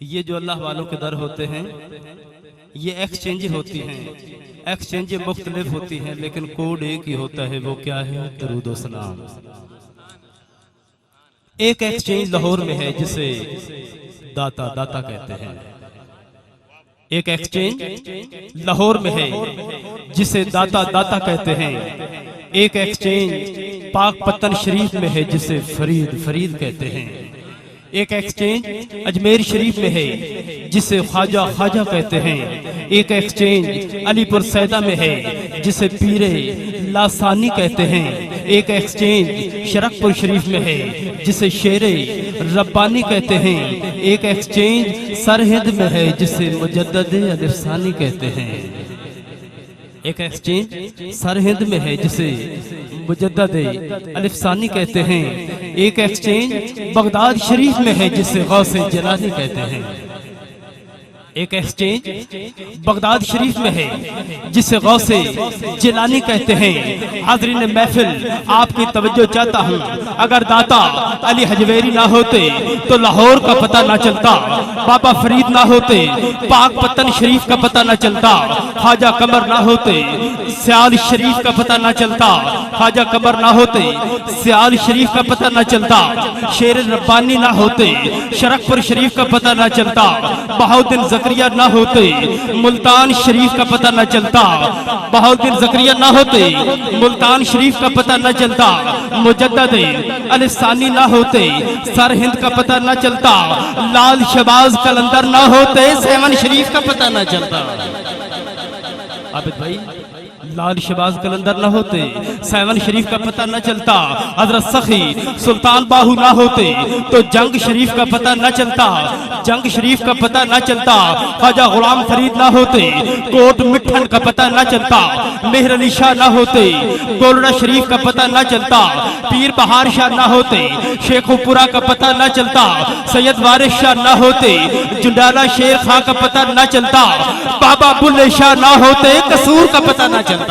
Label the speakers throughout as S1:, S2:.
S1: یہ جو اللہ والوں کے در ہوتے ہیں یہ ایکسچینج ہوتی ہیں، ایکسچینج مختلف ہوتی ہیں، لیکن کوڈ ایک ہی ہوتا ہے، وہ کیا ہے؟ درود و سلام۔ ایک ایکسچینج لاہور میں ہے جسے داتا کہتے ہیں، ایک ایکسچینج لاہور میں ہے جسے داتا کہتے ہیں، ایک ایکسچینج پاک پتن شریف میں ہے جسے فرید کہتے ہیں، ایک ایکسچینج اجمیر شریف میں ہے جسے خواجہ کہتے ہیں، ایک ایکسچینج علی پور سیدہ میں ہے جسے پیر لاسانی کہتے ہیں، ایک ایکسچینج شرک پور شریف میں ہے جسے شیر ربانی کہتے ہیں، ایک ایکسچینج سرہند میں ہے جسے مجدد الف ثانی کہتے ہیں، ایک ایکسچینج سرہند میں ہے جسے مجدد الف ثانی کہتے ہیں، ایک ایکسچینج بغداد شریف میں ہے جسے غوث جلانی کہتے ہیں، ایک ایکسچینج بغداد شریف میں ہے جسے غوث جلانی کہتے ہیں۔ حاضرین محفل، آپ کی توجہ چاہتا ہوں، اگر داتا علی حجویری نہ ہوتے تو لاہور کا پتہ نہ چلتا، بابا فرید نہ ہوتے پاک پتن شریف کا پتہ نہ چلتا، خواجہ قمر نہ ہوتے سیال شریف کا پتہ نہ چلتا، خواجہ قمر نہ ہوتے سیال شریف کا پتہ نہ چلتا، شیر ربانی نہ ہوتے شرک پور شریف کا پتہ نہ چلتا، بہاؤالدین زکریا نہ ہوتے ملتان شریف کا پتہ نہ چلتا، بہاؤالدین زکریا نہ ہوتے ملتان شریف کا پتہ نہ چلتا، مجدد الف ثانی نہ ہوتے سرہند کا پتہ نہ چلتا، لال شہباز قلندر نہ ہوتے سیون شریف کا پتہ نہ چلتا۔ عابد بھائی، لال شہباز قلندر نہ ہوتے سیون شریف کا پتہ نہ چلتا، حضرت سخی سلطان باہو نہ ہوتے تو جنگ شریف کا پتہ نہ چلتا، جنگ شریف کا پتہ نہ چلتا، خواجہ غلام فرید نہ ہوتے کوٹ مٹھن کا پتہ نہ چلتا، مہر علی شاہ نہ ہوتے گولڑا شریف کا پتہ نہ چلتا، پیر بہار شاہ نہ ہوتے شیخ پورا کا پتہ نہ چلتا، سید وارث شاہ نہ ہوتے جنڈالہ شیر خان کا پتہ نہ چلتا، بابا بلے شاہ نہ ہوتے قصور کا پتہ نہ چلتا،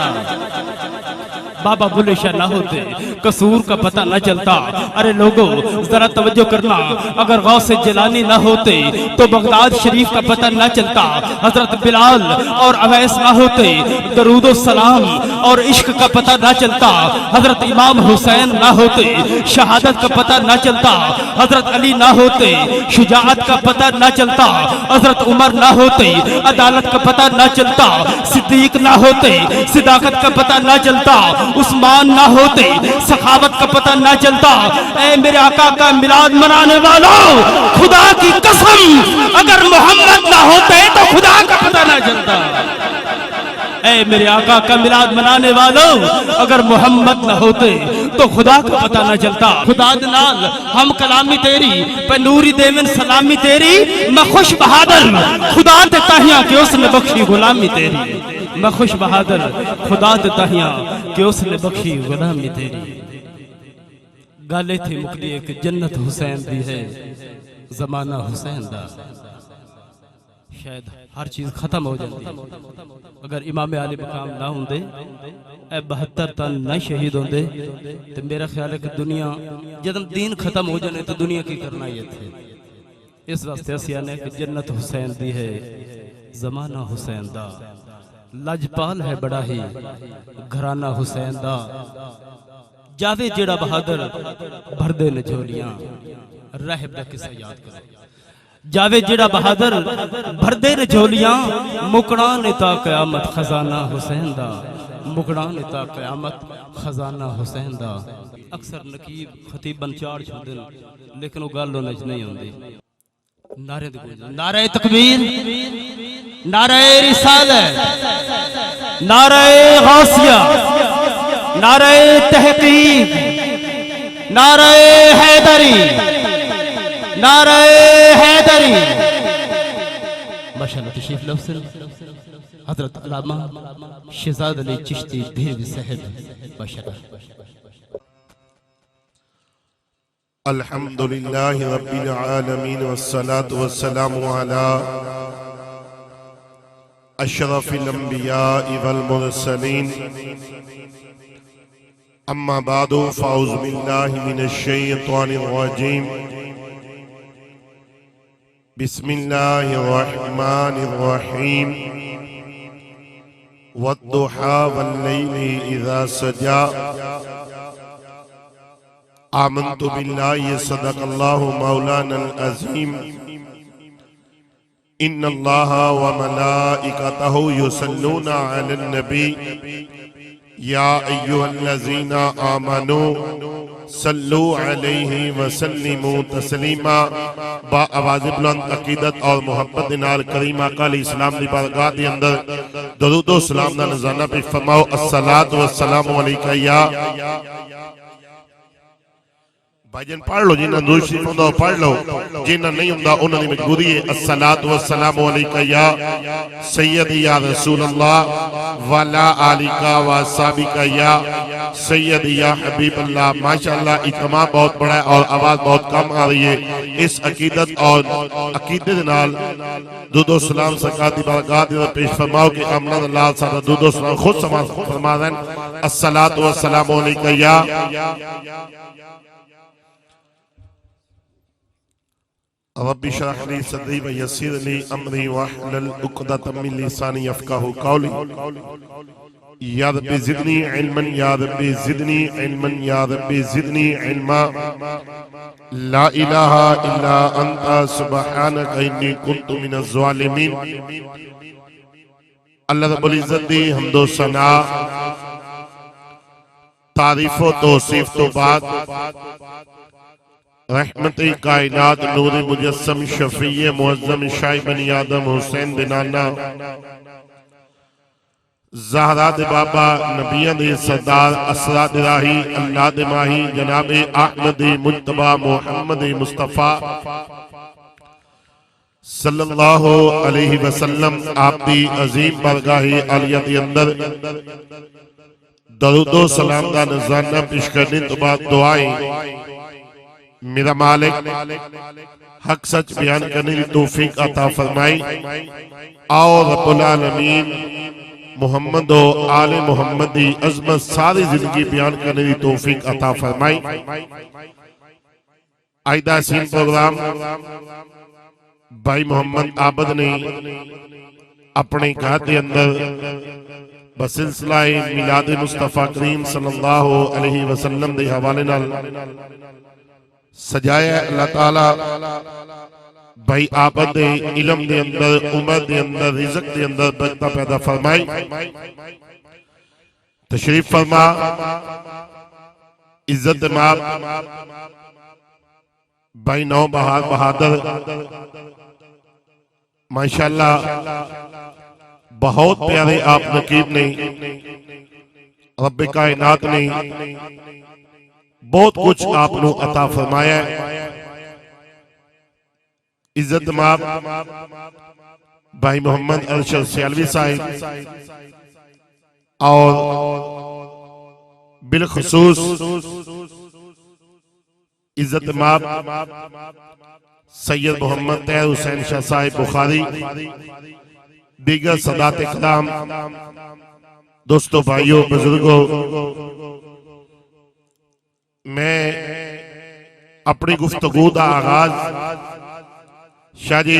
S1: بابا بلے شاہ نہ ہوتے قصور کا پتہ نہ چلتا۔ ارے لوگو ذرا توجہ کرنا، اگر غوث جلانی نہ ہوتے تو بغداد شریف کا پتہ نہ چلتا، حضرت بلال اور اویس نہ ہوتے درود و سلام اور عشق کا پتہ نہ چلتا، حضرت امام حسین نہ ہوتے شہادت کا پتہ نہ چلتا، حضرت علی نہ ہوتے شجاعت کا پتہ نہ چلتا، حضرت عمر نہ ہوتے عدالت کا پتہ نہ چلتا، صدیق نہ ہوتے صداقت کا پتہ نہ چلتا، عثمان نہ ہوتے سخاوت کا پتہ نہ چلتا۔ اے میرے آقا کا میلاد منانے والوں، خدا کی قسم اگر محمد نہ ہوتے تو خدا کا پتہ نہ چلتا۔ اے میرے آقا کا میلاد منانے والوں، اگر محمد نہ ہوتے تو خدا کا پتہ نہ چلتا۔ خدا دنال ہم کلامی تیری پہ نوری دیون سلامی تیری، میں خوش بہادر خدا تے تاہیاں کہ اس نے بخشی غلامی تیری، میں خوش بہادر خدا تے تاہیاں کہ اس نے بخشی غلامی تیری۔ گالے تھی مکلی ایک جنت حسین دی ہے زمانہ حسین دا، شاید ہر چیز ختم ہو جاتی اگر امام علی مقام نہ ہوں دے، اے 72 تن نہ شہید ہوں دے تو میرا خیال ہے کہ دنیا جدم دین ختم ہو جانے تو دنیا کی کرنا یہ تھے۔ اس واسطے اسیانے کہ جنت حسین دی ہے زمانہ حسین دا، لجپال ہے بڑا ہی گھرانہ حسین دا، جاوے جڑا بہادر بھر دے نجولیاں رہب دا کسے یاد کرے، جاوے جڑا بہادر بھر دے نجولیاں مکڑان تا قیامت خزانہ حسین دا، مکڑان تا قیامت خزانہ حسین دا۔ اکثر نقیب خطیب بن چاڑ چھو دن لیکن وہ گالوں نج نہیں ہوندی۔ نعرہ دکھو، نعرہ تکبیر، نعرہ رسالت، نعرہ غوثیہ، نعرہ تحقیق، نعرہ حیدری، نعرہ حیدری۔ ماشاءاللہ تشریف لو سن حضرت علامہ شہزاد علی چشتی دھیروی صاحب ماشاءاللہ۔
S2: الحمدللہ رب العالمین والصلاة والسلام علی اشرف الانبیاء والمرسلین، اما بعد فاعوذ باللہ من الشیطان الرجیم، بسم الله الرحمن الرحيم والضحى والليل إذا سجى آمنت بالله صدق الله مولانا العظيم إن الله وملائكته يصلون على النبي يا أيها الذين آمنوا صلوا علیہ وسلموا تسلیما با آواز بلند عقیدت اور محبت نال کریم آقا علیہ السلام دی بارگاہ دے اندر درود و سلام دا نذرانہ پیش فرماؤ الصلاۃ والسلام علیکہ یا بھائی جن پڑھ لو جنہاں درود شریف ہوندا پڑھ لو جنہاں نہیں ہوندا انہاں دی مجبوری ہے الصلاۃ والسلام علیکہ یا سیدی یا رسول اللہ وعلی آلک و اصحابک یا سیدی یا حبیب اللہ. ماشاءاللہ اجتماع بہت بڑا ہے اور آواز بہت کم آ رہی ہے. اس عقیدت اور عقیدت نال درود و سلام سرکار دی بارگاہ دے پیش فرماؤ کہ امن اللہ صاحب درود و سلام خود فرما دیں الصلاۃ والسلام علیکہ یا رب اشرح لي صدري ويسر لي امري واحلل عقدة من لساني يفقهوا قولي یا رب زدنی علما یا رب زدنی علما یا رب زدنی علما لا الہ الا انت سبحانک انی کنت من الظالمین. اللہ رب العزت دی حمد و ثنا تعریف و توصیف تو بعد رحمت کائنات نور مجسم شفیع معظم شاہ بنی آدم حسین بنانا زہرا دے بابا نبیان دے سردار اسرا دے راہی اللہ دے ماہی جناب احمد مجتبہ محمد مصطفیٰ صلی اللہ علیہ وسلم آپ دی عظیم بارگاہ عالیہ دے اندر درود و سلام دا نذرانہ پیش کرنے تو بعد دعائیں میرا مالک حق سچ بیان کرنے کی توفیق عطا فرمائی. آؤ رب العالمین محمد و آل محمد دی عظمت ساری زندگی بیان کرنے دی توفیق عطا فرمائی. آئیدہ سین پروگرام بھائی محمد عابد نے اپنے گھر کے اندر بسلسلہ میلاد مصطفیٰ کریم صلی اللہ علیہ وسلم دے حوالے نال سجایا. اللہ تعالیٰ بھائی عابد دے علم دے اندر عمر دے اندر رزق دے اندر برکت پیدا فرمائی. تشریف فرما عزت ماب بھائی نو بہار بہادر ماشاءاللہ بہت پیارے آپ نقیب نے رب کائنات نے بہت کچھ آپ نو عطا فرمایا ہے. عزت ماب بھائی محمد ارشد سیالوی صاحب اور بالخصوص عزت ماب سید محمد طاہر حسین شاہ صاحب بخاری دیگر سادات اقدام دوستو بھائیوں بزرگوں میں اپنی گفتگو دا آغاز شاہ جی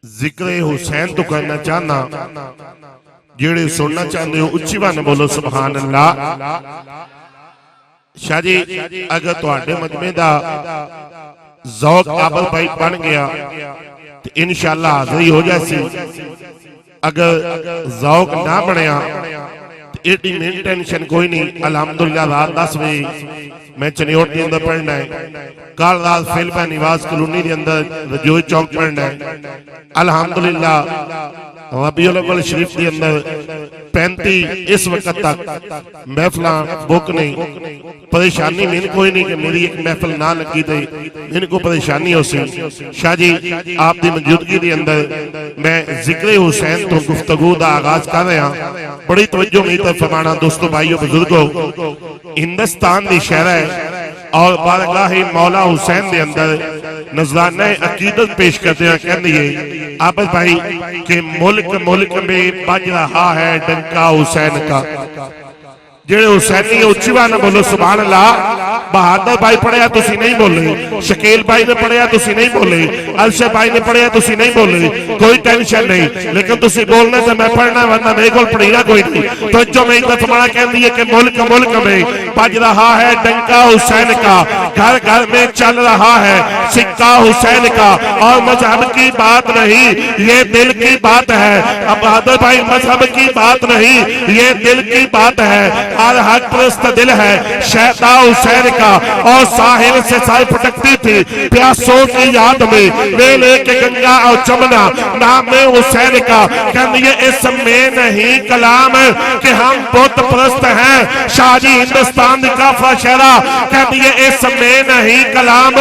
S2: ذکر حسین تو کرنا چاہنا جیڑے سننا چاہنے ہو اچھی بانے بولو سبحان اللہ. شاہ جی اگر تو آٹے مجمع دا ذوق عابد بھائی بن گیا تو انشاءاللہ حاضری ہو جائے. اگر ذوق نہ بنیا تو ایٹی میں ٹینشن کوئی نہیں. الحمدللہ رات 10 بجے میں چنیوٹ کے اندر پڑھنا ہے. کال رات فیل پہ نواز کلونی کے اندر رجوع چوک پڑھنا ہے. الحمدللہ ربیع الاول شریف کے اندر 35 اس وقت تک محفلہ بک نہیں. پریشانی میں کوئی نہیں کہ میری ایک محفل نہ لگی دے ان کو پریشانی ہو سی. شاہ جی آپ دی موجودگی کے اندر میں ذکر حسین تو گفتگو دا آغاز کر رہا ہوں. بڑی توجہ میں طرف فرمانا دوستو بھائیوں بزرگوں ہندوستان دی شہر ہے اور بارگاہ مولا حسین دے اندر نذرانہ عقیدت پیش کرتے ہیں. کہنے یہ عابد بھائی کہ ملک میں بج رہا ہے ڈنکا حسین کا. جڑے حسینی اچھی بات نہ بولو سبحان اللہ. بہادر بھائی پڑھیا تسی نہیں بولے, شکیل بھائی نے پڑھیا تسی نہیں بولے, الشے بھائی نے پڑھیا تسی نہیں بولے, کوئی ٹینشن نہیں, لیکن تسی بولنے سے میں پڑھنا ورنہ میرے کو پڑھینا کوئی نہیں. تو جو میں عزت فرمانا کہندی ہے کہ ملک میں بج رہا ہے ڈنکا حسین کا, گھر گھر میں چل رہا ہے سکہ حسین کا, اور مذہب کی بات نہیں یہ دل کی بات ہے. اب بہادر بھائی مذہب کی بات نہیں یہ دل کی بات ہے. ہر حق پرست دل ہے شہدا حسین کا, اور ساحل سے سائے پھٹکتی تھی پیاسوں کی یاد میں, لے لے کے گنگا اور جمنا نام حسین کا. کہنے اس میں نہیں کلام کہ ہم بت پرست ہیں, شاہ جی ہندوستان کا فشرا. کہنے اس میں نہیں کلام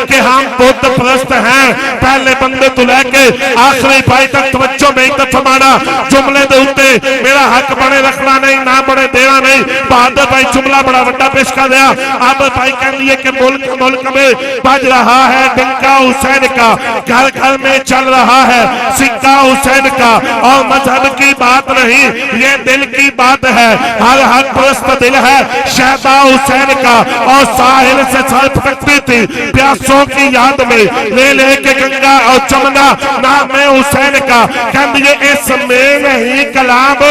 S2: کہ ہم بت پرست ہیں. پہلے بندے تو لے کے آخری بھائی تک توجہ میں ایک دفعہ مانا جملے دے ہوتے میرا حق بڑے رکھنا نہیں نہ بڑے دینا نہیں. بہادر بھائی جملہ بڑا وڈا پیش کر دیا. اب بھائی کہہ لیے کہ ملک میں بج رہا ہے ڈنکا حسین کا, گھر گھر میں چل رہا ہے سکہ حسین کا, اور مذہب کی بات نہیں یہ دل کی بات ہے. ہر حق پرست دل ہے شہدا حسین کا, اور ساحل سے سر پھٹکتی تھی پیاسوں کی یاد میں, لے لے کے گنگا اور جمنا نام حسین کا. کہہ لیے اس میں نہیں کلام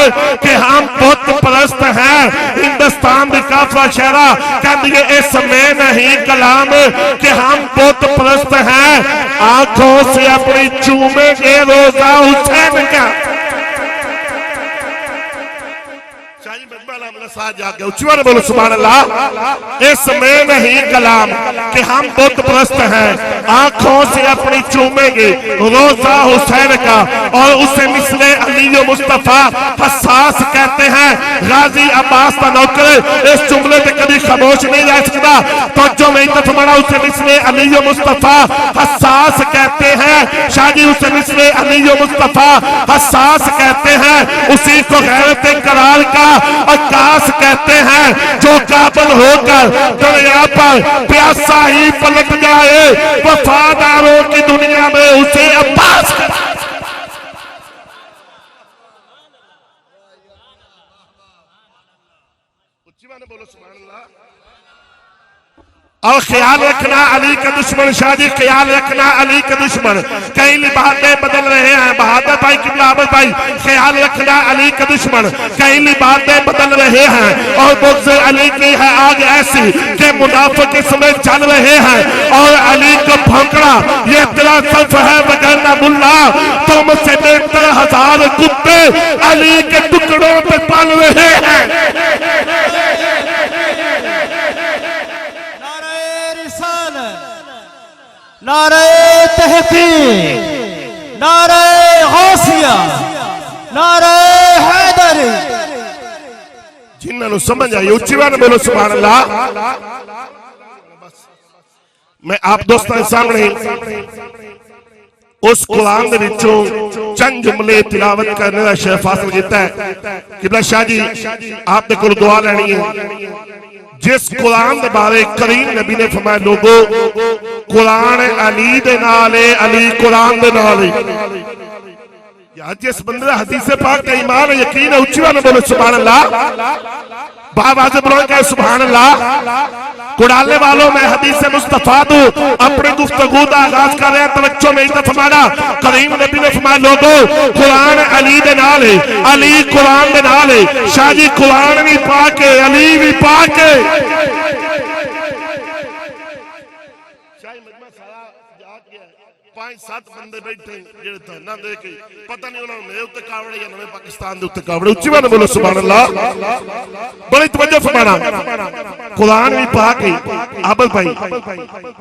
S2: کہ ہم بت پرست ہیں ہندوستان کا فشرا. کہہ لیے اس میں نہیں کلام کہ ہم بت پرست ہیں, آنکھوں سے اپنی چومیں گے روزہ حسین کا. بولو سبحان اللہ. اس میں نہیں کلام کہ ہم بت پرست ہیں, آنکھوں سے اپنی چومیں گے روزہ حسین کا, اور اسے مثل علی و مصطفیٰ حساس کہتے ہیں. غازی عباس کا نوکر اس جملے سے کبھی خاموش نہیں رہ سکتا. تو جو میں عزت فرمانا اسے مثل علی و مصطفیٰ حساس کہتے ہیں. شاہ جی اسے مثل علی و مصطفیٰ حساس کہتے ہیں. اسی کو غیرت قرار کا عکاس کہتے ہیں, جو قابل ہو کر دریا پر پیاسا ہی پلٹ جائے, وفاداروں کی دنیا میں اسے عباس کہتے ہیں. بولو سبحان اللہ. اور خیال رکھنا علی کا دشمن, شاہ جی خیال رکھنا علی کا دشمن, کئی لباسیں بدل رہے ہیں. بہادر بھائی قبلہ عبد بھائی خیال رکھنا علی کا دشمن, کئی لباسیں بدل رہے ہیں, اور بغض علی کی ہے آگ ایسی کہ منافق اس میں چل رہے ہیں, اور علی کو پھونکنا یہ تیرا صرف ہے وگرنہ ملا تم سے بہتر ہزار کتے علی کے ٹکڑوں پہ پل رہے ہیں.
S1: نعرہ تحقیق, نعرہ غوثیہ, نعرہ حیدر.
S2: جنہوں نے سمجھ آئی اچھی بات بولو سبحان اللہ. میں آپ دوستان سامنے اس قرآن دے وچوں چند جملے تلاوت کرنے کا شرف حاصل کیتا ہے. قبلہ شاہ جی آپ نے کوئی دعا لینی ہے. جس قرآن دے بارے کریم نبی نے فرمایا لوگو قرآن علی دے نالے, علی قرآن دے نالے. یا جس بندے حدیث پاک کا ایمان ہے یقین ہے اچھی بات بولو سبحان اللہ. باب آزم بلوئے کہ سبحان اللہ. کڑالے والوں میں حدیث مصطفیٰ دوں اپنے گفتگو دا آغاز کر رہے ہیں. توجہ میں عزت فرمانا کریم نبی نے فرمایا لوگو قرآن علی دے نالے, علی قرآن دے نالے. شاہ جی قرآن بھی پاک ہے, علی بھی پاک ہے. پانچ سات بندے بیٹھے جڑے تھے نہ دیکھے پتہ نہیں انہوں نے میرے اتے کاوڑے یا نویں پاکستان دے اتے کاوڑے. اچھی بات بولو سبحان اللہ. بڑی توجہ فرمانا. قرآن بھی پاک ہے عابد بھائی,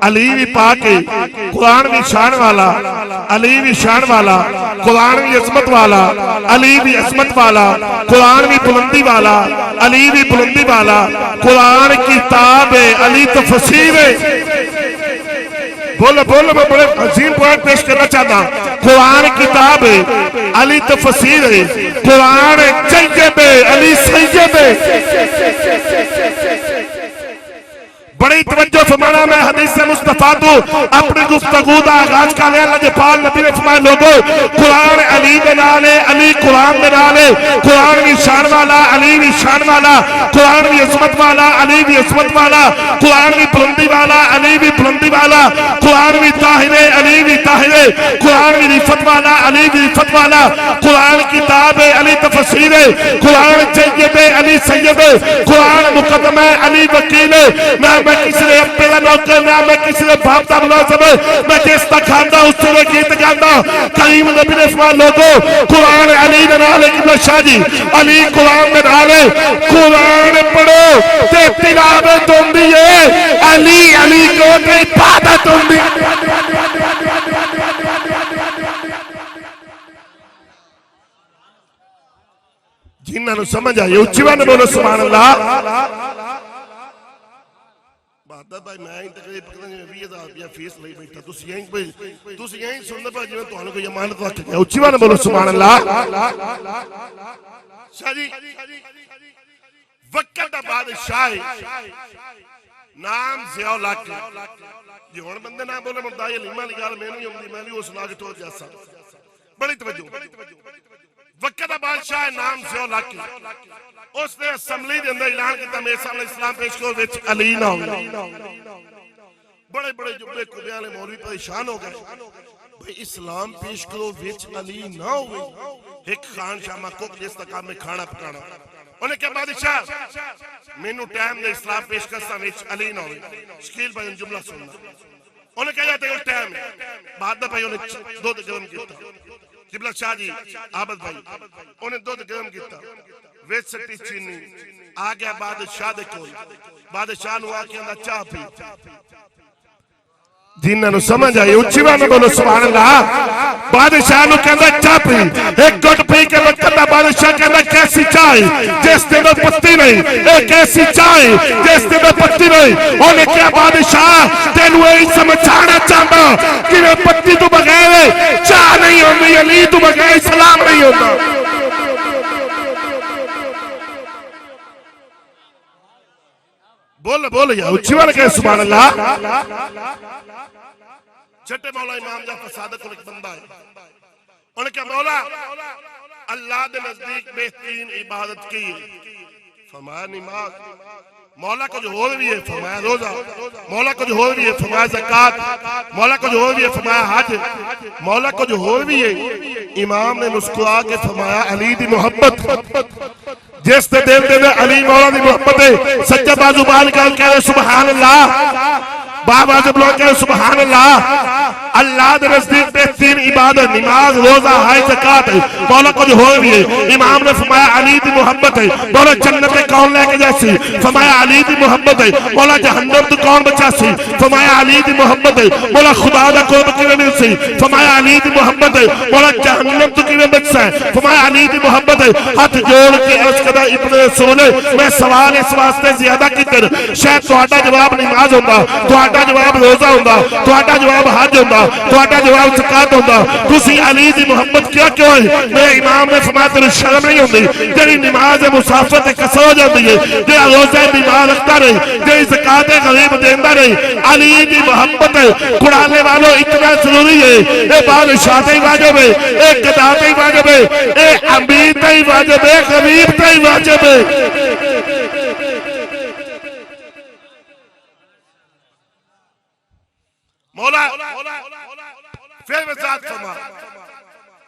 S2: علی بھی پاک ہے, قرآن بھی شان والا, علی بھی شان والا, قرآن بھی عظمت والا, علی بھی عظمت والا, قرآن بھی بلندی والا, علی بھی بلندی والا. قرآن کتاب ہے, علی تو فصیح ہے. بولو بولو میں بڑے عظیم پوائنٹ پیش کرنا چاہتا. قرآن کتاب ہے, علی تفسیر ہے. قرآن طیب ہے, علی سید ہے. بڑی توجہ فرمانا، میں حدیث مصطفیٰ تو اپنی گفتگو دا آغاز کا لیا۔ اللہ دے پاک نبی نے فرمایا لوگو قرآن علی دے نالے، علی قرآن دے نالے، قرآن بھی شان والا، علی بھی شان والا، قرآن بھی عظمت والا، علی بھی عظمت والا، قرآن بھی بلندی والا، علی بھی بلندی والا، قرآن بھی طاہر، علی بھی طاہر، قرآن بھی رفت والا، علی بھی رفت والا، قرآن کتاب ہے، علی تفسیر ہے، قرآن سید ہے، علی سید ہے، قرآن مقدم ہے، علی وکیل ہے۔ میں کسی نے اپنے کا نوکر، میں کسی نے باپ دا ملازم، میں جس دا کھاندہ اس سے گیت گاندہ۔ کریم نبی نے فرمایا لوگو قرآن علی دے نالے قبلہ شاہ جی، علی قرآن دے نالے، قرآن پڑھو تے تلاوت ہوندی ہے، علی علی کو تے عبادت ہوندی ہے۔ جنہاں نو سمجھ آئی اچھی بات بولو سبحان اللہ۔ بہادر بھائی میں ہی تقریب پکڑنے میں 20,000 روپیہ فیس لئی بیٹھا، تسی یہیں سننے پا جی میں تو کوئی امانت رکھ گیا۔ اچھی بات بولو سبحان اللہ۔ شاہ جی وقت دا بادشاہ نام ضیاء الحق جی ہون بندے نام بولے مردائی علیمہ لگال میں نہیں ہوندی، میں بھی اس لاغ ٹھوک جیسا۔ بڑی توجہ، وقت دا بادشاہ نام ضیاء الحق، اس نے اسمبلی دے اندر اعلان کیتا میرے سامنے اسلام پیش کرو وچ علی نہ ہو۔ بڑے بڑے جبے کبیاں نے مولوی پریشان ہو گئے، بھئی اسلام پیش کرو وچ علی نہ ہوئے۔ ایک خان شامہ کوک جس کا کام میں کھانا پکانا، انہیں کہا بادشاہ میں نو ٹائم دے اسلام پیش کرتا وچ علی نہ ہوئے۔ شکیل بھائی جملہ سننا، انہیں کہا جاتے ہیں ٹائم ہے۔ بہادر بھائی انہیں دودھ گرم کیتا، قبلہ شاہ جی عابد بھائی انہیں دودھ گرم کیتا، ویچ سٹی چینی آ گیا بادشاہ دے کول، بادشاہ نو آکے اندر چاہ پی۔ جنہاں نو سمجھ آئی اچھی بانے بولو سبحان اللہ۔ بادشاہ نو کہندہ چاہ پی، ایک گھٹ پی کے وقت دا بادشاہ کہندہ کیسی چائے جس دے میں پتی نہیں، ایک ایسی چائے جس دے میں پتی نہیں۔ انہیں کیا بادشاہ تینو ایک سمجھانا چاہتا کہ میں پتی تو بغیر چاہ نہیں ہوندی، علی تو بغیر اسلام نہیں ہوتا۔ بول یا اچھی بات کہے سبحان اللہ۔ چھٹے مولا امام جعفر صادق کو ایک بندہ ہے، انہیں کہا مولا اللہ دے نزدیک بہترین عبادت کی فرمایا نماز، مولا کو جو ہو بھی ہے فرمایا روزہ، مولا کو جو ہو بھی ہے فرمایا زکاة، مولا کو جو ہو بھی ہے فرمایا حج، مولا کو جو ہو بھی ہے امام نے مسکرا کے فرمایا علی دی محبت۔ جس دے دل دے علی مولا دی محبت ہے، سچا بازو بال کر کہہ رہے سبحان اللہ، بابا جب لوگ کہہ رہے سبحان اللہ۔ اللہ دے نزدیک بہترین عبادت نماز روزہ حج زکات ہے، مولا کو جو ہو بھی ہے امام نے فرمایا علی دی محبت ہے۔ مولا جنت کون لے کے جیسی فرمایا علی دی محبت ہے۔ مولا جہنم تو کون بچا سی فرمایا علی دی محبت ہے۔ مولا خدا دا قرب کیویں مل سی فرمایا علی دی محبت ہے۔ مولا جہنم تو کیویں بچا ہے فرمایا علی دی محبت ہے۔ ہاتھ جوڑ کے عرض کردا ابن رسول میں سوال اس واسطے زیادہ کیتے شاید تہاڈا جواب نماز ہوندا، تہاڈا جواب روزہ ہوندا، تہاڈا جواب حج ہوندا، تہاڈا جواب زکات ہوندا، تسی علی دی محبت کیا کیوں ہے؟ میرے امام نے فرمایا تینوں شرم نہیں ہوندی جڑی نماز مسافر تے قصر ہو جاندی ہے، جڑا روزہ بیمار رکھتا رہے، جڑی زکات غریب دیندا رہے، علی دی محبت قرآن والوں اتنا ضروری ہے۔ اے بادشاہ تے واجب ہے، اے گدا تے واجب ہے، اے امیر تے واجب ہے، غریب تے واجب ہے۔ مولا پھر وضاحت فرما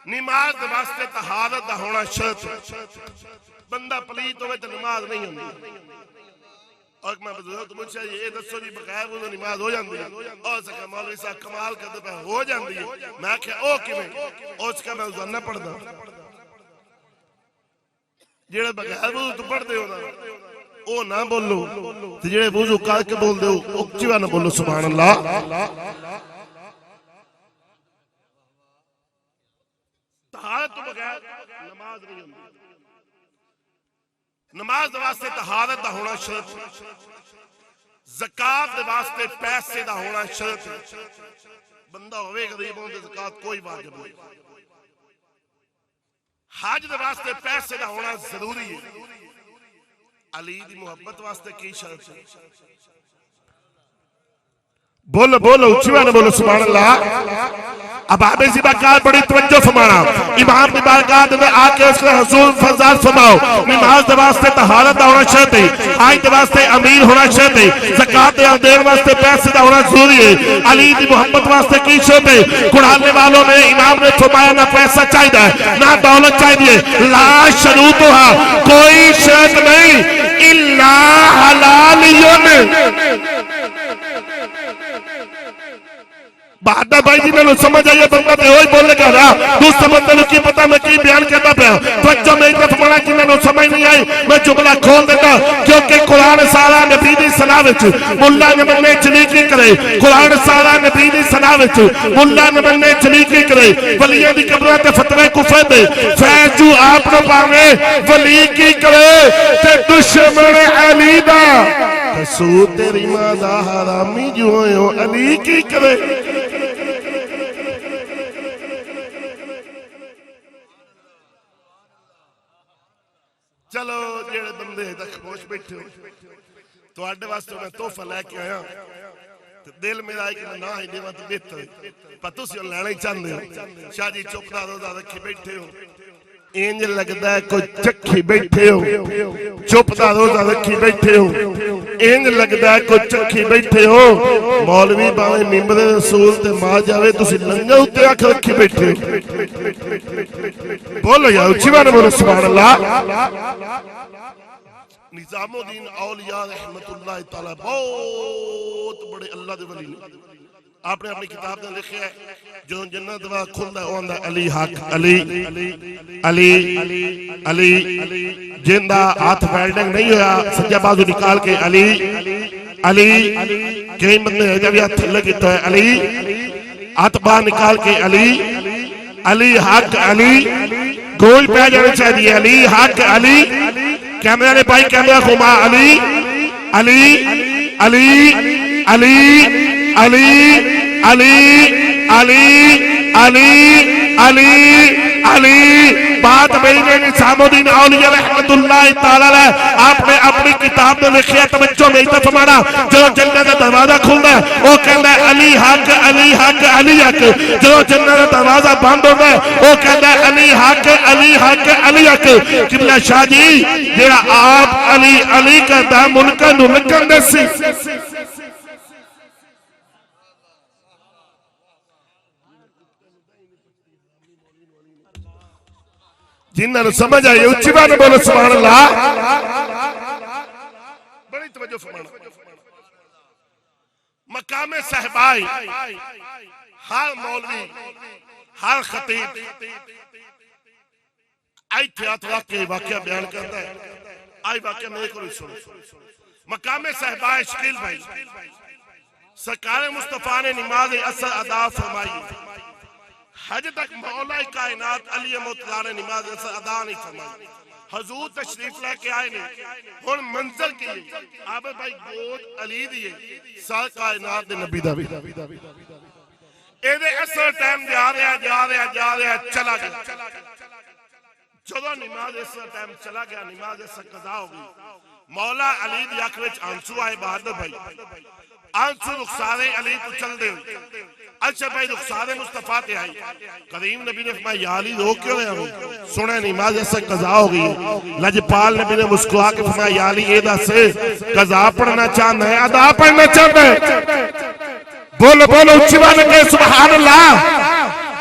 S2: نماز دے واسطے طہارت دا ہونا شرط ہے، بندہ پلیت ہوئے تو نماز نہیں ہوندی۔ اور میں بزرگ مجھ سے یہ دسو جی بغیر وہ نماز ہو جاندی ہے، اور سکا مولوی صاحب کمال کرتے پہ ہو جاندی ہے، میں کہا او کیویں اور اس کا میں ازان نہ پڑھ دا جڑے بغیر وہ تو پڑھ دے ہونا او نہ بولو، جڑے وضو کر کے بول دے او اچھا نہ بولو سبحان اللہ۔ طہارت تو بغیر نماز نہیں ہوندی، نماز دے واسطے طہارت دا ہونا شرط ہے، زکات دے واسطے پیسے دا ہونا شرط ہے، بندہ ہوئے غریب ہوں دے زکات کوئی واجب نہیں، حج دے واسطے پیسے دا ہونا ضروری ہے، علی دی محبت واسطے کی شرط ہے، بولو بولو اچھی بات بولو سبحان اللہ. اب آپ اسی بارکات بڑی توجہ فرمانا. امام کی بارکات میں آ کے اس کا حضور فرزاد فرماؤ. نماز دے واسطے طہارت ہونا چاہتے، حج دے واسطے امیر ہونا چاہتے، زکات دین واسطے پیسے دا ہونا ضروری ہے. علی دی محبت واسطے کی چاہتے؟ قرآن والوں نے امام نے فرمایا نہ پیسہ چاہیے نہ دولت چاہیے. لا شروطها کوئی شرط نہیں الا حلالیون. بہادر بھائی جی میں سمجھ آئیے بندہ تے ہوئی بولنے کا رہا دوسرا بندہ نے کی پتا میں کی بیان کرتا پیا. توجہ میں طرف مڑا کہ میں سمجھ نہیں آئی میں جملہ کھول دیتا کیونکہ قرآن سارا نبی دی صلاح وچ ملا نے مننے چلی کی کرے. قرآن سارا نبی دی صلاح وچ ملا نے مننے چلی کی کرے. ولیاں دی قبراں تے فتوی کفر دے فیض جو آپ نو پاوے ولی کی کرے تے دشمن علی دا قصور تیری ماں دا حرامی جو ہو علی کی کرے. چلو جیڑے بندے تک خوش بیٹھے ہو تو آڈے واسطے میں توفہ لے کے آیا دل میرا آئی کہ میں نہ ہی دیوہ تو بہتر ہے پتو سی اور لینا ہی چاندے ہو. شاہ جی چکرہ روزہ رکھی بیٹھے ہو اینج لگتا ہے کوئی چکھی بیٹھے ہو. چپتا روزہ رکھی بیٹھے ہو اینج لگتا ہے کوئی چکھی بیٹھے ہو. مولوی باویں ممبر رسول تے ماں جاوے تسی لنگا ہوتے آکھ رکھی بیٹھے ہو. بولو یا اچھی بانے بولو سبحان اللہ. نظام الدین اولیاء رحمت اللہ تعالی بہت بڑے اللہ دے ولی نے. آپ نے اپنی کتاب نے لکھا ہے جو جنت دعا کھلتا ہے وہ علی حق علی علی علی جندہ ہاتھ ویلڈنگ نہیں ہوا سجا بازو نکال کے علی علی کئی مدنے ہے جب ہاتھ لگی تو ہے علی ہاتھ باہر نکال کے علی علی حق علی گول پہ جانے چاہیے علی حق علی. کیمرہ نے پائی کیمرہ کھوما علی علی علی علی علی علی علی علی علی علی. بات میرے نظام الدین اولیاء رحمت اللہ تعالی آپ نے اپنی کتاب میں لکھیا توجہ میں طرف ہمارا جو جنت کا دروازہ کھلتا ہے وہ کہتا ہے علی حق علی حق علی حق. جو جنت کا دروازہ بند ہوتا ہے وہ کہتا ہے علی حق علی حق علی حق. قبلہ شاہ جی جیڑا آپ علی علی کہتا ہے ملکہ نلکن دیسی جنہاں نے سمجھ آئی اچھی بات بولو سبحان اللہ. بڑی توجہ فرمانا. مقام صحبائی ہر مولوی ہر خطیب آئی تھیات واقعہ بیان کرتا ہے. آئی واقعہ میں ایک اور سنو. مقام صحبائی شکیل بھائی سرکار مصطفیٰ نے نماز اثر ادا فرمائی. حج تک مولا کائنات علی مطلع نے نماز اثر ادا نہیں فرمائی. حضور تشریف لے کے آئے نہیں اور منظر کے لیے آبے بھائی گود علی دیئے سار کائنات دے نبی دا بھی ایدے اثر ٹائم جا رہا چلا گیا. جدو نماز اثر ٹائم چلا گیا نماز اثر قضا ہو گئی. مولا علی دی آنکھ وچ آنسو آئے بہادر بھائی آنسو رخسارے علی تو چل دے. اچھا بھائی رخسارے مصطفیٰ تے آئی. کریم نبی نے فرمایا یا علی رو کیوں رہے ہوں سنے نماز ایسا قضا ہو گئی. لجپال نبی نے مسکرا کے فرمایا یا علی ایدہ سے قضا پڑھنا چاہتا ہے ادا پڑھنا چاہتا ہے. بولو بولو اچھی بات ہے سبحان اللہ.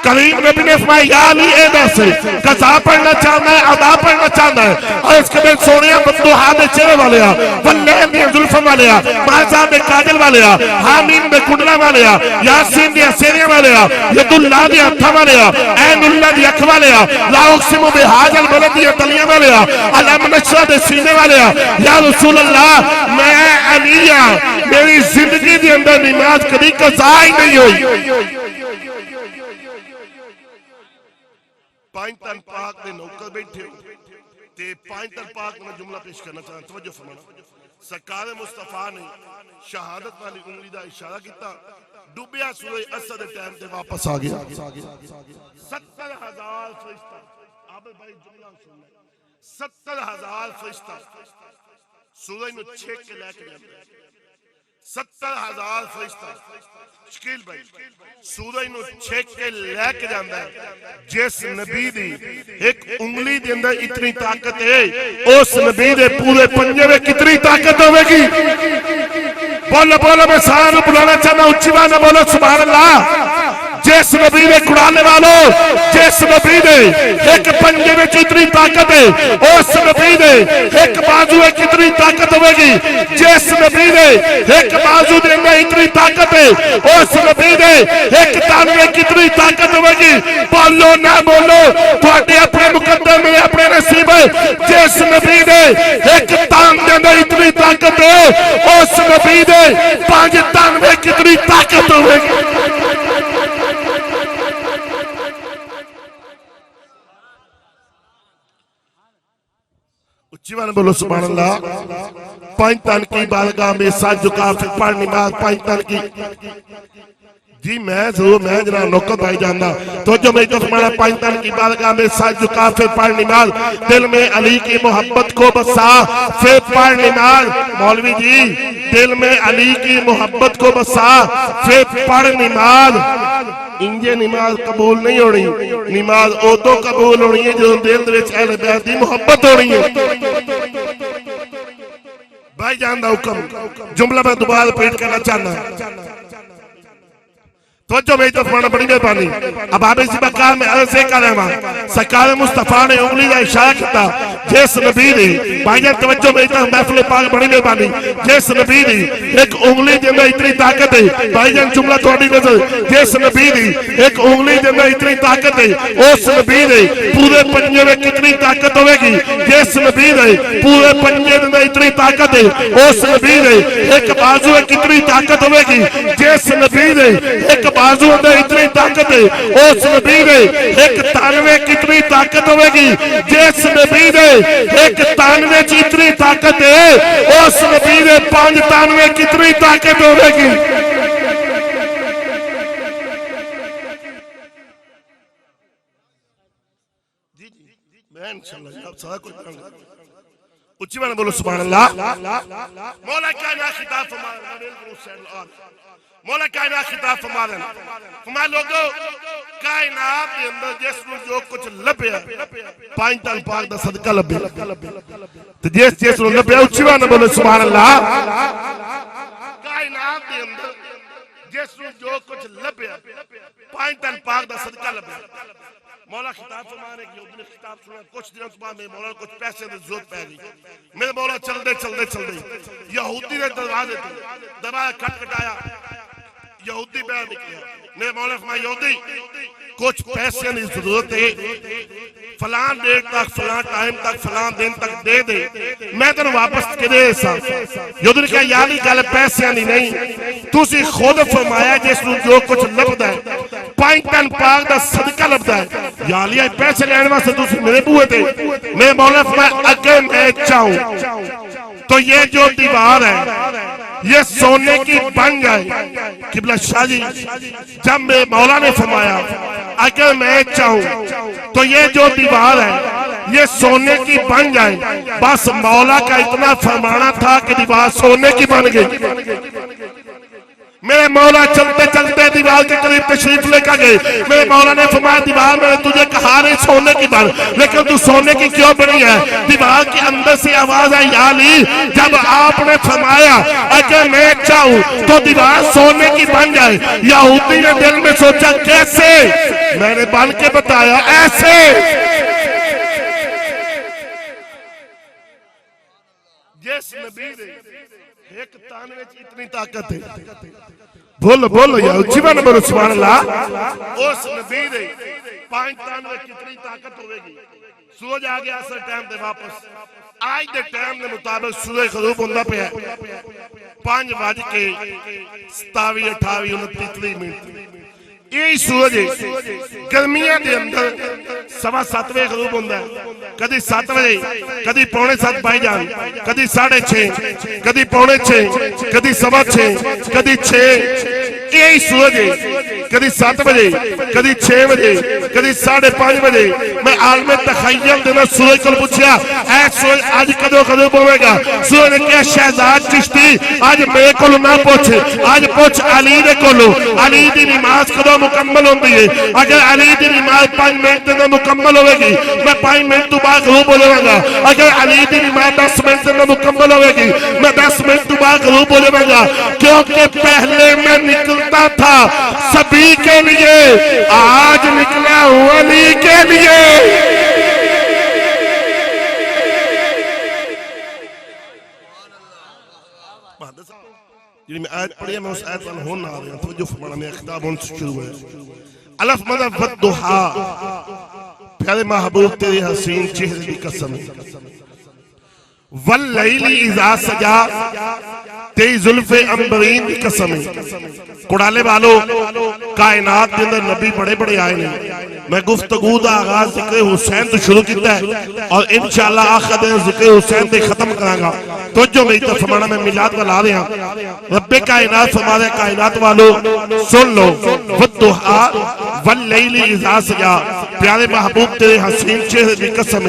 S2: کریم نبی نے فرمایا یا علی ایدہ سے قضا پڑھنا چاہتا ہے ادا پڑھنا چاہتا ہے. اور اس کے بعد سونیا بندوحا دے چہرے والے واللین دے ظلفہ والے مازہ دے کاجل والے حامین دے کنڈلہ والے یاسین دے اسیریہ والے ید اللہ دے ہتھا والے این اللہ دے اکھ والے لا اقسم بہذا البلد دے تلیہ والے علم نشرہ دے سینے والے یا رسول اللہ میں علی میری زندگی دے اندر نماز کبھی قضا ہی نہیں ہوئی. پائنتن پاک دے نوکر بیٹھے ہو تے پائنتن پاک میں جملہ پیش کرنا چاہتا توجہ فرمانا. سرکار مصطفیٰ نے شہادت والی انگلی دا اشارہ کیتا ڈوبیا سورہ اسد ٹائم تے واپس آ گیا. 70,000 فرشتہ آپ بھائی جملہ سننا 70,000 فرشتہ سورہ نو چھیک کے لے کے جاتے 70,000 فرشتہ شکیل بھائی سورج نو چھک کے لے کے جاندہ ہے جس نبی دی ایک انگلی دے اندر اتنی طاقت ہے اس نبی دے پورے پنجے میں کتنی طاقت ہوئے گی بولو بولو میں سارا بلانا چاہنا اچھی بانا بولو سبحان اللہ جس نبی نے قرآن والوں جس نبی نے ایک پنجے میں اتنی طاقت ہے اس نبی نے ایک بازو میں کتنی طاقت ہوئے گی جس نبی نے ایک بازو دے میں اتنی طاقت ہے اس نبی نے ایک تان میں کتنی طاقت ہوئے گی بولو نہ بولو تو اپنے مقدر میں اپنے نصیب ہے جس نبی نے ایک تان دے میں اتنی طاقت ہے اس نبی نے 5 تان میں کتنی طاقت ہوئے گی جیوان بولو سبحان اللہ 5 تن کی بالگاہ میں ساتھ جھکا پھر پڑھ نماز 5 تن کی جی میں ضرور میں جناب نوکت بھائی جاندہ تو جو میں تو فرمانا 5 تن کی بالگاہ میں ساتھ جھکا پھر پڑھ نماز دل میں علی کی محبت کو بسا پھر پڑھ نماز مولوی جی دل میں علی کی محبت کو بسا پھر پڑھ نماز انجے نماز قبول نہیں ہو رہی نماز اوتو قبول ہو رہی ہے جو دل دویچ اہل بیت دی محبت ہو رہی ہے بھائی جاندہ حکم جملہ میں دوبارہ پیٹ کرنا چاہنا توجہ میں تو فرمانا بڑی مہربانی اب آپ اسی مقام میں عرض سے کر رہے ہیں سرکار مصطفیٰ نے انگلی کا اشارہ کیا جس نبی نے بھائی جان توجہ میں تو محفل پاک بڑی مہربانی جس نبی نے ایک انگلی دے اندر اتنی طاقت ہے بھائی جان جملہ تھوڑی نظر جس نبی نے ایک انگلی دے اندر اتنی طاقت ہے اس نبی نے پورے پنجے میں کتنی طاقت ہوئے گی جس نبی نے پورے پنجے میں اتنی طاقت ہے اس نبی نے ایک بازو میں کتنی طاقت ہوئے گی جس نبی نے ایک بازو اندر اتنی طاقت ہے اس نبی نے ایک تانوے کتنی طاقت ہوئے گی جس نبی نے ایک تانوے اتنی طاقت ہے اس نبی نے 5 تانوے کتنی طاقت ہوئے گی میں انشاءاللہ آپ سارا کچھ کروں گا اچھی میں نے بولو سبحان اللہ مولا کائنات خطاب فرمایا مولا کائنات خطاب فرمایا لوگو کائنات کے اندر جس میں جو کچھ لبیا 5 تن پاک دا صدقہ لبیا تو جس میں لبیا اچھی میں نے بولو سبحان اللہ کائنات کے اندر جس میں جو کچھ لبیا 5 تن پاک دا صدقہ لبیا مولا خطاب فرمانے کی یہودی نے خطاب سنا کچھ دنوں کے بعد میں مولا کچھ پیسے نے ضرورت پہ گئی میرے مولا چل دے یہودی نے دروازے کٹ کٹایا یہودی بیان نکلیا میرے مولا فرمایا یہودی کچھ پیسے کی ضرورت ہے فلان ڈیٹ تک فلان ٹائم تک فلان دن تک دے دے میں تنہوں واپس کرے ایسا یہودی نے کہا یعنی گل پیسے نہیں تُسی خود فرمایا جس نے جو کچھ لبدا ہے 5 تن پاک دا صدقہ لبدا ہے یا علی پیسے لینے واسطے تُسی میرے بوئے تھے میرے مولا فرمایا اگر میں چاہوں تو یہ جو دیوار ہے یہ سونے کی بن جائے قبلہ شاہ جی جب میں مولا نے فرمایا اگر میں چاہوں تو یہ جو دیوار ہے یہ سونے کی بن جائے بس مولا کا اتنا فرمانا تھا کہ دیوار سونے کی بن گئی میرے مولا چلتے چلتے دیوار کے قریب تشریف لے کر گئے میرے مولا نے فرمایا دیوار میں نے تجھے کہا رہی سونے کی بن لیکن تو سونے کی کیوں بنی ہے دیوار کے اندر سے آواز آئی یا علی جب آپ نے فرمایا اگر میں چاہوں تو دیوار سونے کی بن جائے یہودی نے دل میں سوچا کیسے میں نے بن کے بتایا ایسے جس نبی نے ایک تانوے اتنی طاقت ہے بولو یا اچھی بات بولو سبحان اللہ اس نبی نے 5 تانوے کتنی طاقت ہوئے گی سورج آگے اثر ٹائم دے واپس آج دے ٹائم دے مطابق سورج غروب ہوندہ پہ ہے 5 بج کے 27 28 29 منٹ یہی سورج گرمیاں دے اندر 7:15 بجے غروب ہوندہ ہے کدی 7 بجے کدی 6:45 بائی جان کدی 6:30 کدی 6:45 کدی 6:15 کدی 6 یہی سورج کدی 7 بجے کدی 6 بجے کدی 5:30 بجے میں عالم تخیل دینا سورج کو پوچھیا سوئے آج کدو کدو پوے گا سوئے نے کیا شہزاد چشتی آج میرے کولو نہ پوچھے آج پوچھ علی دے کولو علی دی نماز کدو مکمل ہوندی ہے اگر علی دی نماز 5 منٹ دے مکمل ہوئے گی میں 5 منٹ تو بعد غروب ہو جاؤں گا اگر علی دی نماز 10 منٹ دے مکمل ہوئے گی میں 10 منٹ تو بعد غروب ہو جاؤں گا کیونکہ پہلے میں نکلتا تھا سبھی کے لیے آج نکلا ہوں علی کے لیے میں آیت پڑھیا میں اس آیت والا ہونا آ رہا ہوں توجہ فرمانا میں خطاب ان سے شروع ہے الف مدد والدحا پیارے محبوب تیرے حسین چہرے کی قسم واللیل اذا سجا تیری زلف امبرین کی قسم کڑالے والو کائنات کے اندر نبی بڑے بڑے آئے نہیں میں گفتگو دا آغاز ذکر حسین تو شروع کیتا ہے اور انشاءاللہ آخر دن ذکر حسین تے ختم کرا گا تو جو میری طرف فرمانا میں میلاد والا رہے ہیں رب کائنات فرمانے کائنات والو سن لو والدحا واللیل اذا سجا پیارے محبوب تیرے حسین چہرے کی قسم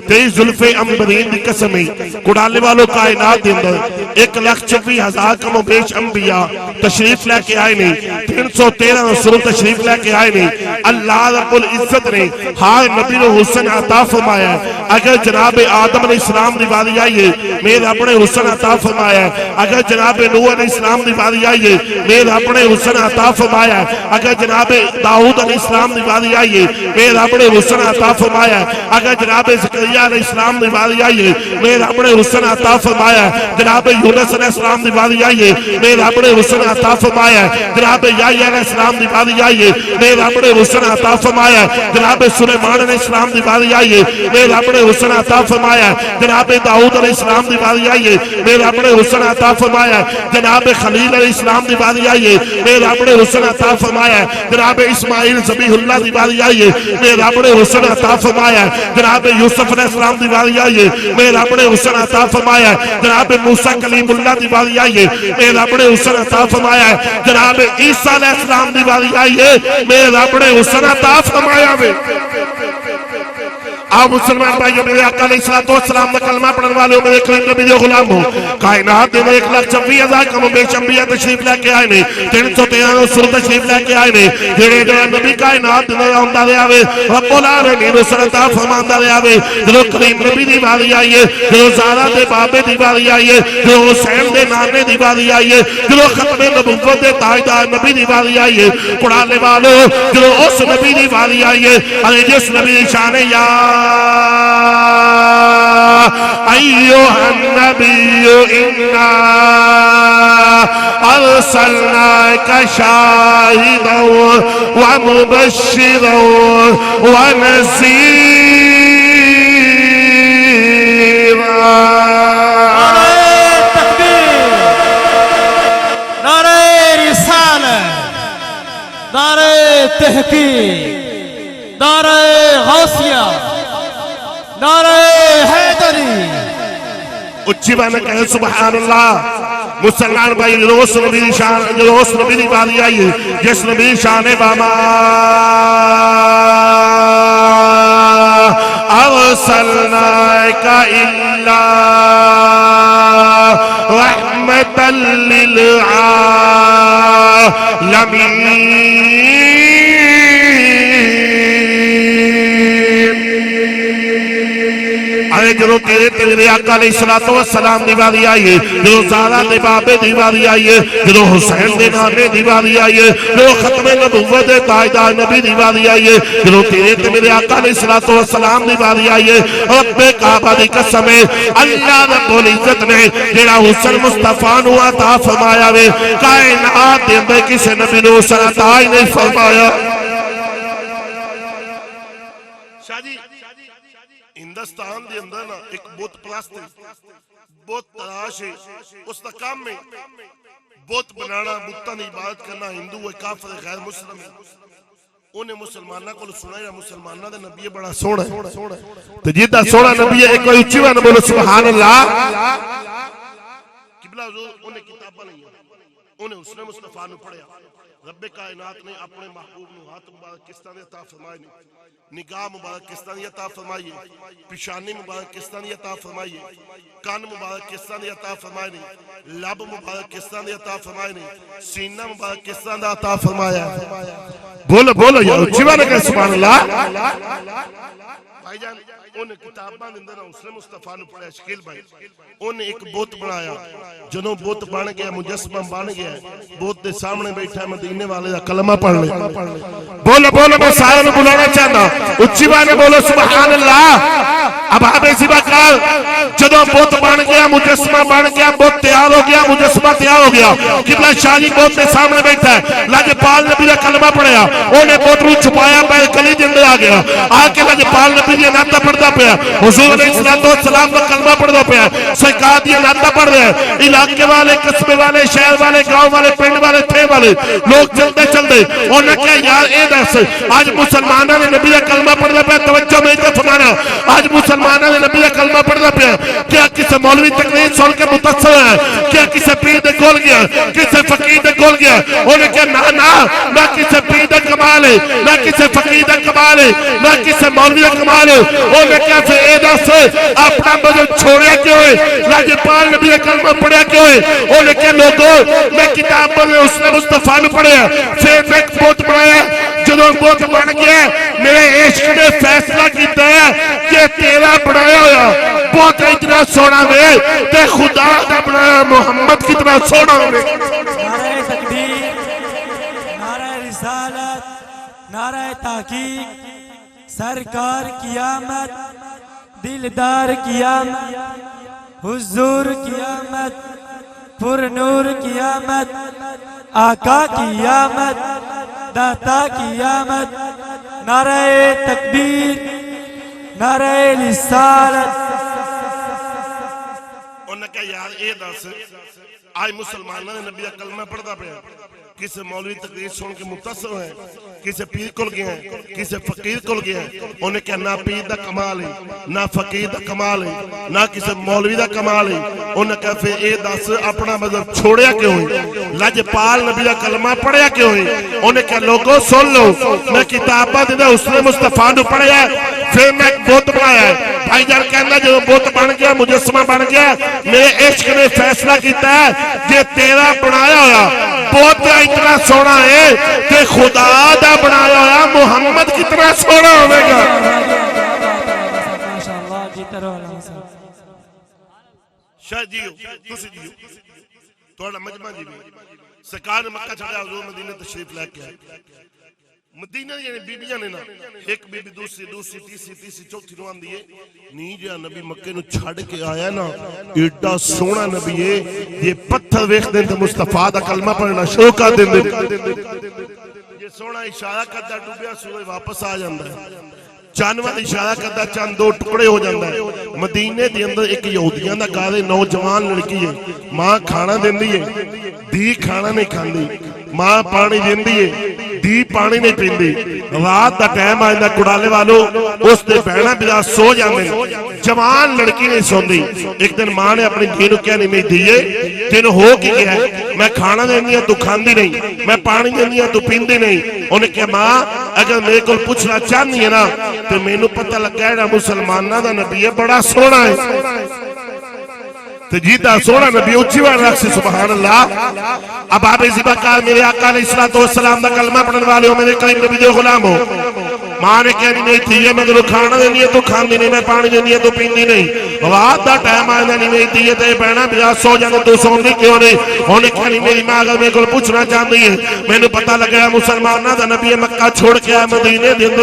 S2: تیری زلف امبرین کی قسم کڑالے والو کائنات دے اندر 1,24,000 کم و بیش انبیاء تشریف لے کے آئے نہیں 313 رسول تشریف لے کے آئے نہیں اللہ رب العزت نے ہر نبی و حسن عطا فرمایا ہے اگر جناب آدم علیہ السلام دی باری آئیے میرے اپنے حسن عطا فرمایا ہے اگر جناب نوح علیہ السلام دی باری آئیے میرے اپنے حسن عطا فرمایا ہے اگر جناب داؤد علیہ السلام دی باری آئیے میرے اپنے حسن عطا فرمایا ہے اگر جناب زکریا علیہ السلام دی باری آئیے میرے اپنے حسن عطا فرمایا ہے جناب یونس علیہ السلام دی باری آئیے میرے اپنے حسن عطا فرمایا ہے جناب یحییٰ علیہ السلام دی باری آئیے میرے اپنے حسن عطا فرمایا ہے جناب سلیمان علیہ السلام دی باری آئیے میرے اپنے حسن عطا فرمایا ہے جناب داؤد علیہ السلام دی باری آئیے میرے اپنے حسن عطا فرمایا ہے جناب خلیل علیہ السلام دی باری آئیے میرے اپنے حسن عطا فرمایا ہے جناب اسماعیل ذبیح اللہ دی باری آئیے میرے اپنے حسن عطا فرمایا ہے جناب یوسف علیہ السلام دی باری آئیے میرے اپنے حسن عطا فرمایا ہے جناب موسیٰ کلیم اللہ دی باری آئیے میرے اپنے حسن عطا فرمایا ہے جناب عیسیٰ علیہ السلام دی باری آئیے میرے اپنے حسن عطا فرمایا ہے آپ مسلمان بھائیو میرے آقا علیہ السلام نے کلمہ پڑھن والے ہو میرے کریم نبی دے غلام ہو کائنات دے میں 1,26,000 کم و بیش انبیاء تشریف لے کے آئے نے 313 رسول تشریف لے کے آئے نے جڑے جڑے نبی کائنات دے آندا رہیا وے رب العالمین رسول عطا فرماندا رہیا وے جدوں کریم نبی دی باری آئی ہے جدوں زہرا دے بابے دی باری آئی ہے جدوں حسین دے نانے دی باری آئی ہے جدوں ختم نبوت دے تاجدار نبی دی باری آئی ہے کڑالے والو جدوں اس نبی دی باری آئی ہے ارے جس نبی دی شان یا أيها النبي إنا أرسلناك شاهدا ومبشرا ونذيرا
S1: نعرہ تکبیر نعرہ رسالہ نعرہ تحقیق نعرہ غوثیہ نعرہ حیدری
S2: اچھی بہنے کہے سبحان اللہ مسلمان بھائی جلوس نبی شان جلوس نبی دی باری آئی جس نبی شان باما ارسلناک الا رحمتا للعالمین جدو تیرے آقا علیہ السلام دی باری آئیے جدو زہرا دے بابے دی باری آئیے جدو حسین دے نانے دی باری آئیے جدو ختم نبوت دے تاجدار نبی دی باری آئیے جدو تیرے آقا علیہ السلام دی باری آئیے رب کعبہ دی قسم اللہ رب العزت نے جڑا حسن مصطفیٰ نو عطا فرمایا وے کائنات دے اندر کسی نبی نو حسن عطا ہی نہیں فرمایا ہندوستان دے اندر نا ایک بت پرست بت تراش ہے اس کا کام میں بت بنانا بتاں دی عبادت کرنا ہندو ہے کافر ہے غیر مسلم ہے انہیں مسلمانہ کو سنا ہے مسلمانہ دے نبی بڑا سونا ہے تو جیدہ سونا نبی ہے ایک کوئی اچھی بات بولو سبحان اللہ قبلہ حضور انہیں کتابہ نہیں ہے انہیں حسن مصطفیٰ نے پڑھیا رب کائنات نے اپنے محبوب نو ہاتھ مبارک کس طرح عطا فرمائے نے، نگاہ مبارک کس طرح عطا فرمائیے، پیشانی مبارک کس طرح عطا فرمائیے، کان مبارک کس طرح عطا فرمائے نے، لب مبارک کس طرح عطا فرمائے نے، سینہ مبارک کس طرح عطا فرمایا ہے۔ بولو بولو یار اچھی بات ہے سبحان اللہ۔ بھائی جان انہیں کتاباں اندر حسن مصطفیٰ نے پڑھا شکیل بھائی، انہیں ایک بت بنایا، جنہوں بت بن گیا مجسمہ بن گیا، بت دے سامنے بیٹھا ہے مدینے والے دا کلمہ پڑھ لے۔ بولو بولو میں سارے میں بلانا چاہتا اچھی بات ہے بولو سبحان اللہ۔ اب آپ ایسی بات کر جدوں بت بن گیا مجسمہ بن گیا، بت تیار ہو گیا، مجسمہ تیار ہو گیا، قبلہ شاہی بت دے سامنے بیٹھا ہے، لاجپال نبی دا کلمہ پڑھیا، انہیں بت رو چھپایا پہ گلی دے اندر آ گیا، آ کے لاجپال نبی دی نعتہ پڑھتا پیا، حضور علیہ السلام کا کلمہ پڑھتا پیا، سرکار دی نعتہ پڑھ رہے ہیں، علاقے والے قصبے والے شہر والے گاؤں والے پنڈ والے تھے والے لوگ چلتے چلتے انہیں کہا یار اے دس آج مسلمانوں نے نبی کا کلمہ پڑھتا پیا، توجہ میں تے فرمانا آج مسلمانوں نے نبی کا کلمہ پڑھتا پیا، کیا کسی مولوی تقریر سن کے متاثر ہے، کیا کسی پیر دے کول گیا، کسی فقیر دے کول گیا، انہیں کہا نا نا نہ کسی پیر دا کمال ہے، نہ کسی فقیر دا کمال ہے، نہ کسی مولوی دا کمال ہے، انہیں کہا پھر اے دس اپنا مذہب چھوڑیا کیوں ہے، لاجپال نبی کا کلمہ پڑھیا کیوں ہے، انہیں کہا لوگوں میں کتاب میں اس نے مصطفیٰ نے پڑھیا، پھر میں بت بنایا، جدوں بت بن گیا میرے عشق نے فیصلہ کیتا ہے کہ تیرا بنایا ہوا بہت اتنا سونا وے تے خدا دا بنایا محمد کتنا سونا ہوئے۔
S3: نعرہ تکبیر، نعرہ رسالت، نعرہ تحقیق، سرکار قیامت، دلدار قیامت، حضور قیامت، پر نور قیامت، آقا قیامت، داتا قیامت، نعرہ تکبیر، نعرہ رسالت۔
S2: انہوں نے کہا یار اے دس آج مسلمانوں نے نبی کا کلمہ پڑھتا پیا، کسی مولوی تقریر سن کے متاثر ہیں، کسی پیر کل گئے ہیں، کسی فقیر کل گئے ہیں، انہیں کہا نہ پیر دا کمال ہے، نہ فقیر دا کمال ہے، نہ کسی مولوی دا کمال ہے، انہیں کہا پھر اے دس اپنا مذہب چھوڑیا کیوں ہے، لاجپال نبی دا کلمہ پڑھیا کیوں ہے، انہیں کہا لوگوں سن لو میں کتاباں دینا حسن مصطفیٰ نے پڑھیا ہے، پھر میں ایک بت بنایا ہے۔ بھائی جان کہنا جو بت بن گیا مجسمہ بن گیا، میرے عشق نے فیصلہ کیتا ہے کہ تیرا بنایا ہوا بت اتنا سونا ہے کہ خدا دا بنایا ہوا محمد کتنا سونا ہوئے گا۔
S3: ماشاءاللہ جیتا رہو اللہ صاحب۔
S2: شاید جیو تسی جیو توڑا مجمع جی بھی سرکار نے مکہ چھڑیا حضور مدینہ تشریف لے کے آئے، مدینہ یعنی بیبیاں نے نا ایک بیبی دوسری تیسری چوتھی نوان دیئے نہیں جا نبی مکہ نو چھڑ کے آیا نا ایڈا سونا نبی ہے، یہ پتھر ویخ دیں تو مصطفیٰ دا کلمہ پڑھنا شروع کر دیں یہ سونا اشارہ کرتا ڈوبیا سورہ واپس آ جاندہ ہے، جانور اشارہ کرتا چند دو ٹکڑے ہو جاندہ ہے۔ مدینے دی اندر ایک یہودیاں دا گارے نوجوان لڑکی ہے، ماں کھانا دیں دی ہے، دی کھانا نہیں کھان دی، ماں پانی دیں دی ہے، دی پانی نہیں پین دی، رات دا ٹائم آئندہ کڑالے والو اس دے بہنہ بلا سو جاندے، جوان لڑکی نہیں سون دی۔ ایک دن ماں نے اپنی دھی نو کیا نہیں میں دیئے تین ہو کی گیا ہے، میں کھانا دیں دیا تو کھان دی نہیں، میں پانی دیں دیا تو پین دی نہیں۔ انہیں کہا ماں اگر میرے کو پوچھنا چاہنی ہے نا تو میں نو پتہ لگ گیا ہے مسلمانہ دا نبی ہے بڑا سونا ہے، تو جیتا سونا نبی اچھی بار رکھ سے سبحان اللہ۔ اب آپ ایسی بکار میرے آقا علیہ السلام دا کلمہ پڑھنے والے ہو، میرے قریب نبی دے غلام ہو، ماں نے کہنی نہیں تھی میں تو کھانا دینی ہے تو کھان دی نہیں، میں پانی دینی ہے تو پین دی نہیں، رات دا ٹائم آئندہ نہیں میں تھی تے بہنا بلا سو جانے تو سون دی کیوں نہیں۔ انہیں کہنی میری ماں اگر میں کو پوچھنا چاہتی ہے، میں نے پتہ لگا مسلمانہ دا نبی مکہ چھوڑ کے آئے مدینے دن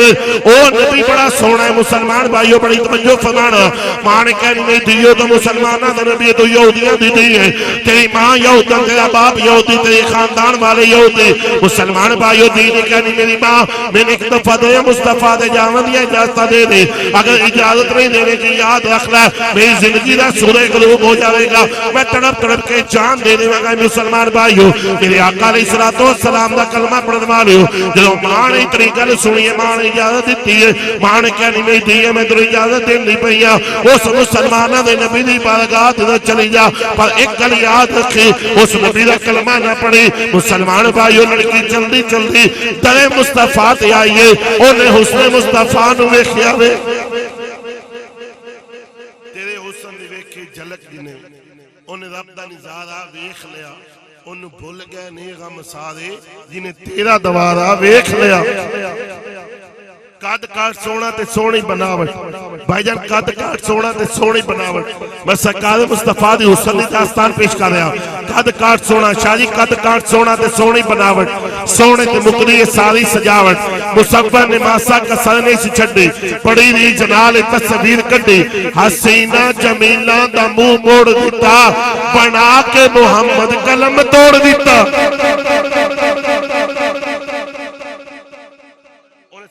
S2: او نبی بڑا سونا ہے، مسلمان بھائیو بڑی توجہ فرمانا۔ ماں نے کہنی نہیں تھی تو مسلمانہ دا نبی تو یہودیاں دی دی ہے، تیری ماں یہودی، تیرا باپ یہودی، تیری خاندان والے یہودی، مسلمان بھائیو دی نے کہنی میری ماں میں نے ایک دفعہ دے مصطفیٰ مصطفیٰ دے جاون دیا اجازت دے دے. اگر اجازت نہیں دینے کی یاد رکھ لے میری زندگی دا سورہ قلوب ہو جاوے گا. میں تڑپ تڑپ کے جان دینے والا مسلمان بھائیو میرے آقا علیہ السلام دا کلمہ پڑھن والیو جدوں ماں نے طریقہ سنی ہے ماں نے اجازت دیتی ہے ماں نے کہنی میں دی ہے میں تیری اجازت دینی پئی ہاں اس مسلماناں دے نبی دی بارگاہ تے چلی جا پر ایک گل یاد رکھی اس نبی دا کلمہ نہ پڑھی. مسلمان بھائیو لڑکی جلدی جلدی در مصطفیٰ تے آئیے انہیں حسن مصطفیٰ نو ویکھیا وے تیرے حسن دی ویکھی جھلک دینے انہیں رب دا نظارہ ویکھ لیا انہوں بھول گئے نہیں غم سارے جنہیں تیرا دوارہ ویکھ لیا. قد کاٹ سونا تے سونی بناوٹ بھائی جان قد کاٹ سونا تے سونی بناوٹ میں سرکار مصطفیٰ دی حسن دی داستان پیش کر رہا. قد کاٹ سونا شاہ جی قد کاٹ سونا تے سونی بناوٹ سونے تے مقدی ہے ساری سجاوٹ مصور نے ماسا کسر نہیں سی چھڑی پڑی دی جنال تصویر کٹی حسینہ جمیلہ دا منہ موڑ دیتا بنا کے محمد قلم توڑ دیتا.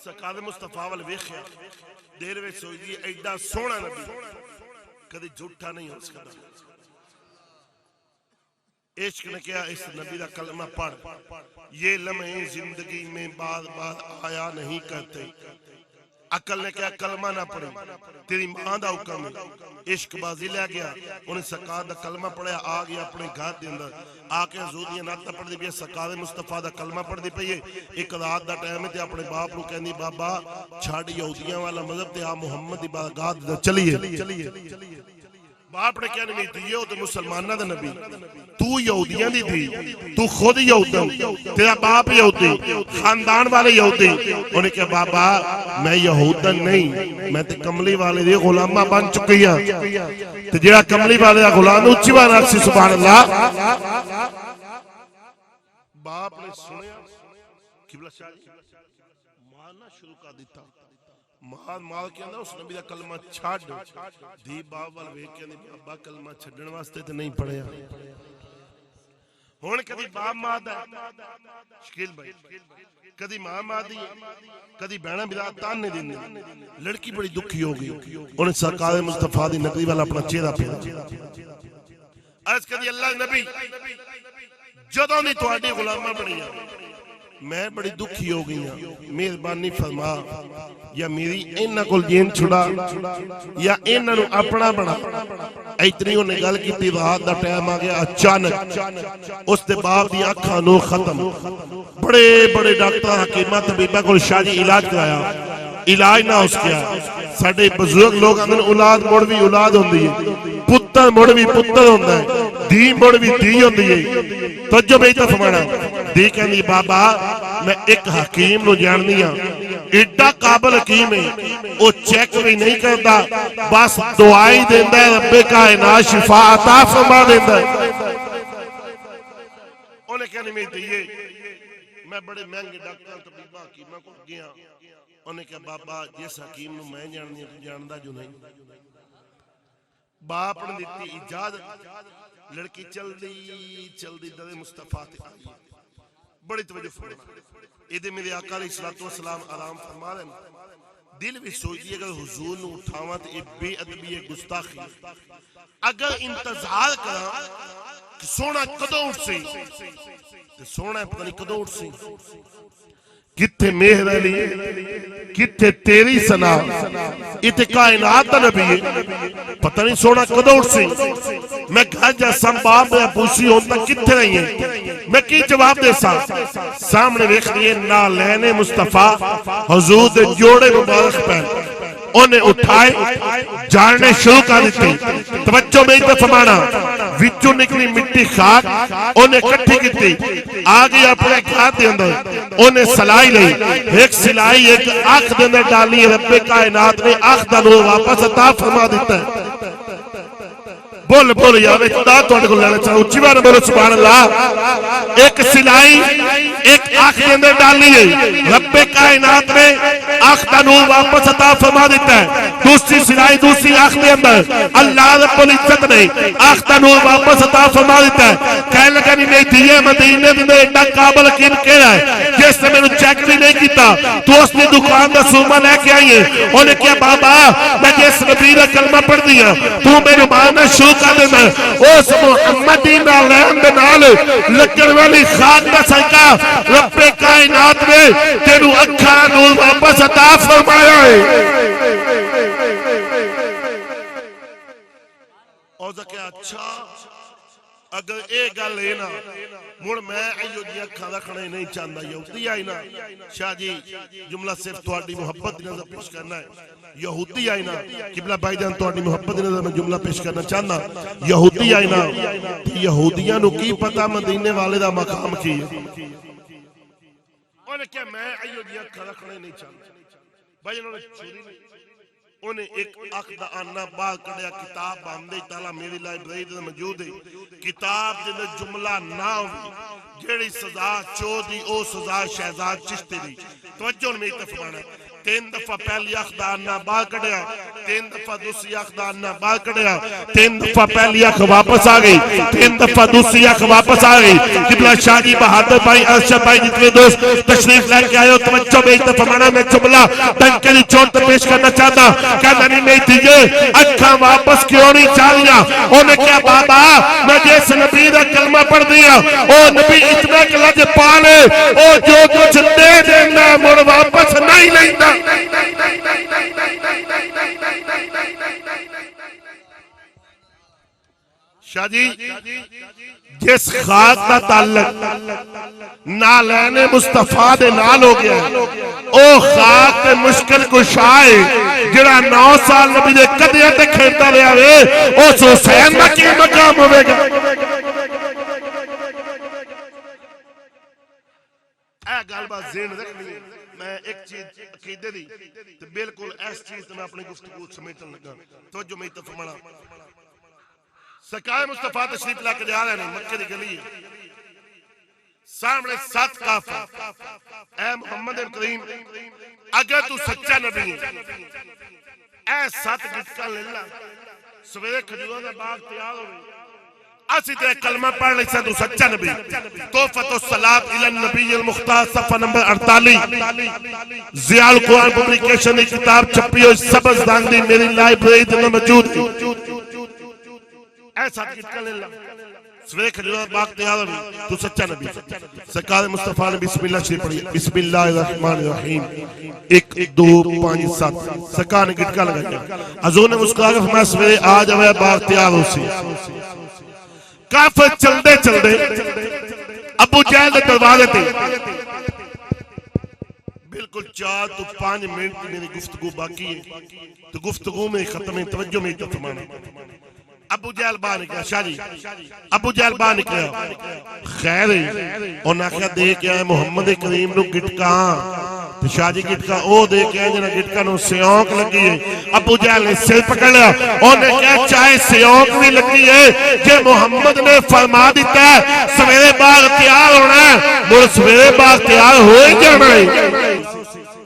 S2: سرکار مصطفیٰ وال ویکھیا دیر وچ سوئی دی ایڈا سونا نبی کدی جھوٹا نہیں ہو سکتا. عشق نے کیا اس نبی دا کلمہ پڑھ یہ لمحے زندگی میں بار بار آیا نہیں کرتے. عقل نے کیا کلمہ نہ پڑھی تیری ماں دا حکم ہے عشق بازی لے گیا انہیں سرکار دا کلمہ پڑھیا آ گیا اپنے گھر دے اندر آ کے حضور دی نعت پڑھ دی پئی سرکار مصطفیٰ دا کلمہ پڑھ دی پئی ایک رات دا ٹائم تے اپنے باپ نو کہندی بابا چھاڑ یہودیاں والا مذہب تے آ محمد دی بارگاہ تے چلیے. باپ نے کہنے میں دیئے ہو تو مسلمانہ دا نبی تو یہودیاں دی تھی تو خود یہودن تیرا باپ یہودی خاندان والے یہودی انہیں کہا بابا میں یہودن نہیں میں تے کملی والے دی غلامہ بن چکی ہیں تے جیڑا کملی والے دا غلام اچھی بان رکھسی سبحان اللہ. باپ نے سنیا قبلہ شاہ مارنا شروع کر دیتا مال کے اندر اس نبی دا کلمہ چھاڑ دی باپ وال ویکھ کے ابا کلمہ چھڈن واسطے تے نہیں پڑھیا ہن کدی باپ ماں دا شکیل بھائی کدی ماں ماں دی کدی بہنا بلا تان نہیں دیندی لڑکی بڑی دکھی ہو گئی انہیں سرکار مصطفیٰ دی نقلی والا اپنا چہرہ پھیرا عرض کدی اللہ نبی جدوں دی تہاڈی غلامہ بنی میں بڑی دکھی ہو گئی ہوں مہربانی فرما یا میری انہاں کول جین چھڑا یا انہاں نو اپنا بنا اتنی انہیں گل کی تھی رات دا ٹائم آ گیا اچانک اس دے باپ دی اکھاں نو ختم بڑے بڑے ڈاکٹر حکیمہ طبیبہ کول شاہ جی علاج کرایا علاج نہ اس کیا ساڈے بزرگ لوگ اندر اولاد مڑ بھی اولاد ہوندی ہے پتر مڑ بھی پتر ہوندا ہے دی مڑ بھی دی ہوندی ہے توجہ بے فرمانا دی کہندی بابا میں ایک حکیم نو جاننی ہاں ایڈا قابل حکیم ہے وہ چیک بھی نہیں کرتا بس دعائی دیندا ہے رب کائنات شفا عطا فرما دیندا ہے. انہیں کہنے میں دیئے میں بڑے مہنگے ڈاکٹر طبیبہ حکیمہ کو گیا انہیں کہا بابا جس حکیم نو میں جاننی ہے جاندہ جو نہیں باپ نے دیتی اجازت لڑکی چل دی در مصطفیٰ تے آئی بڑی توجہ فرما ایدے میرے آقا علیہ السلام آرام فرما رہے ہیں دل بھی سوچی اگر حضور نو اٹھاواں تے یہ بے ادبی ہے گستاخی اگر انتظار کرا کہ سونا کدوں اٹھ سی تے سونا پتہ نہیں کدوں اٹھ سی کتھے مہر علی کتھے تیری سنا اتھے کائنات دا نبی ہے پتہ نہیں سونا کدوں اٹھ سی میں گھر جا سنباب میں پوچھی ہوتا کتھے رہی ہیں میں کی جواب دے سا سامنے ویکھ لیے نالین مصطفیٰ حضور دے جوڑے مبارک پہن انہیں اٹھائے جاننے شروع کر دیتے توجہ میں اتنا فرمانا وچوں نکلی مٹی خاک انہیں کٹھی کیتی آگے اپنے گھر دے اندر انہیں سلائی لئی ایک سلائی ایک آنکھ دے اندر ڈالی رب کائنات نے آنکھ دا نور واپس عطا فرما دیتا ہے بول بول یار خدا تواڈے کول لینا چاہوں اچھی بار بولو سبحان اللہ ایک سلائی ایک آنکھ کے اندر ڈالنی ہے رب کائنات نے آنکھ کا نور واپس عطا فرما دیتا ہے دوسری سلائی دوسری آنکھ کے اندر اللہ رب العزت نے آنکھ کا نور واپس عطا فرما دیتا ہے کہنے لگا نہیں میں دیئے مدینے میں ایڈا قابل یقین کہہ ہے جس نے میں نے چیک بھی نہیں کیتا تو اس نے دکان دا سوما لے کے آئی ہے انہوں نے کہا بابا میں جس نبی کا کلمہ پڑھ دیا تو میرے ماننا شروع کر دینا اس محمدی نالین دنال لگن والی خاک کا سنکا رب کائنات میں تینو اکھا نور واپس عطا فرمایا ہے اور کیا اچھا اگر ایک گل ہے نا مڑ میں ایو جی اکھاں رکھنا نہیں چاہتا یہودی آئی نا شاہ جی جملہ صرف تواڈی محبت دی نظر پیش کرنا ہے یہودی آئی نا قبلہ بھائی جان تواڈی محبت دی نظر میں جملہ پیش کرنا چاہنا یہودی آئی نا یہودیاں نو کی پتہ مدینے والے دا مقام کی ہے انہوں نے کہا میں ایو جی اکھاں رکھنا نہیں چاہتا بھائی انہوں نے چھوڑی نہیں انہیں ایک اقدہ آنا باہر کڑیا کتاب باندے تعالیٰ میری لائبریری دے موجود ہے کتاب جنہیں جملہ نہ ہوئی جیڑی سزا چو دی او سزا شہزاد چشتی دی توجہ میں اتفانا ہے 3 دفعہ پہلی اخ آنا باہر کڑیا 3 دفعہ دوسری اخ آنا باہر کڑیا 3 دفعہ پہلی اخ واپس آگئی 3 دفعہ دوسری اخ واپس آگئی قبلہ شاہ جی بہادر بھائی ارشد بھائی جتنے دوست تشریف لے کے آئے ہو توجہ میں اتفانا میں جملہ ڈنکے دی چوٹ پیش کرنا چاہتا کہنا نہیں دیئے اکھاں واپس کیوں نہیں چاہیا انہیں کہا بابا میں جیسے نبی دا کلمہ پڑھ دیا او نبی اتنا کہ لج پالے او جو کچھ دے دینا مڑ واپس نہیں لینا شاہ جی جس خاک کا تعلق نالین مصطفیٰ دے نال ہو گیا او خاک تے مشکل کشائے جڑا 9 سال نبی دے قدیاں تے کھیتا لیا وے اس حسین دا کی مقام ہوئے گا اے گالبہ زین رکھنی میں ایک چیز عقیدے دی تو بالکل ایس چیز تو میں اپنی گفتگو سمیٹن لگا توجہ میں اتفمنا سرکار مصطفیٰ تشریف لا کے جا رہے ہیں مکہ دی گلی سامنے 7 کافر اے محمد کریم اگر تو سچا نبی ہے اے 7 گٹکا للہ سویرے کھجوروں دا باغ تیار ہو رہی اسی تے کلمہ پڑھ لیں سے تو سچا نبی توفت الصلاة الى النبی المختار صفحہ نمبر 48 ضیاء القرآن پبلیکیشن کی کتاب چھپی ہوئی سبز دانگی میری لائبریری دن موجود ایسا کتکا لے اللہ سویرے کھجوروں باغ تیار ہو رہی تو سچا نبی سرکار مصطفیٰ نے بسم اللہ شریف پڑھی بسم اللہ الرحمن الرحیم 1 2 5 7 سرکار نے گٹکا لگا حضور نے مسکرا کے فرمایا سویرے آج ہوئے باغ تیار ہو سی کافر چلدے چلدے ابو جہل دے دروازے تے بالکل 4 تو 5 منٹ میری گفتگو باقی ہے تو گفتگو میں ختم ہے توجہ میں اتفمانا ابو جہل باہر نکلا شاہ جی ابو جہل باہر نکلا خیر ہے اور ناکھیا دے کے آئے محمد کریم نو گٹکا شاہ جی گٹکا او دے کے آئے جنہا گٹکا نو سیونک لگی ہے ابو جہل نے سر پکڑ لیا اور نے کہا چاہے سیونک بھی لگی ہے کہ محمد نے فرما دیتا ہے سویرے باغ تیار ہونا ہے مر سویرے باغ تیار ہوئے جانا ہے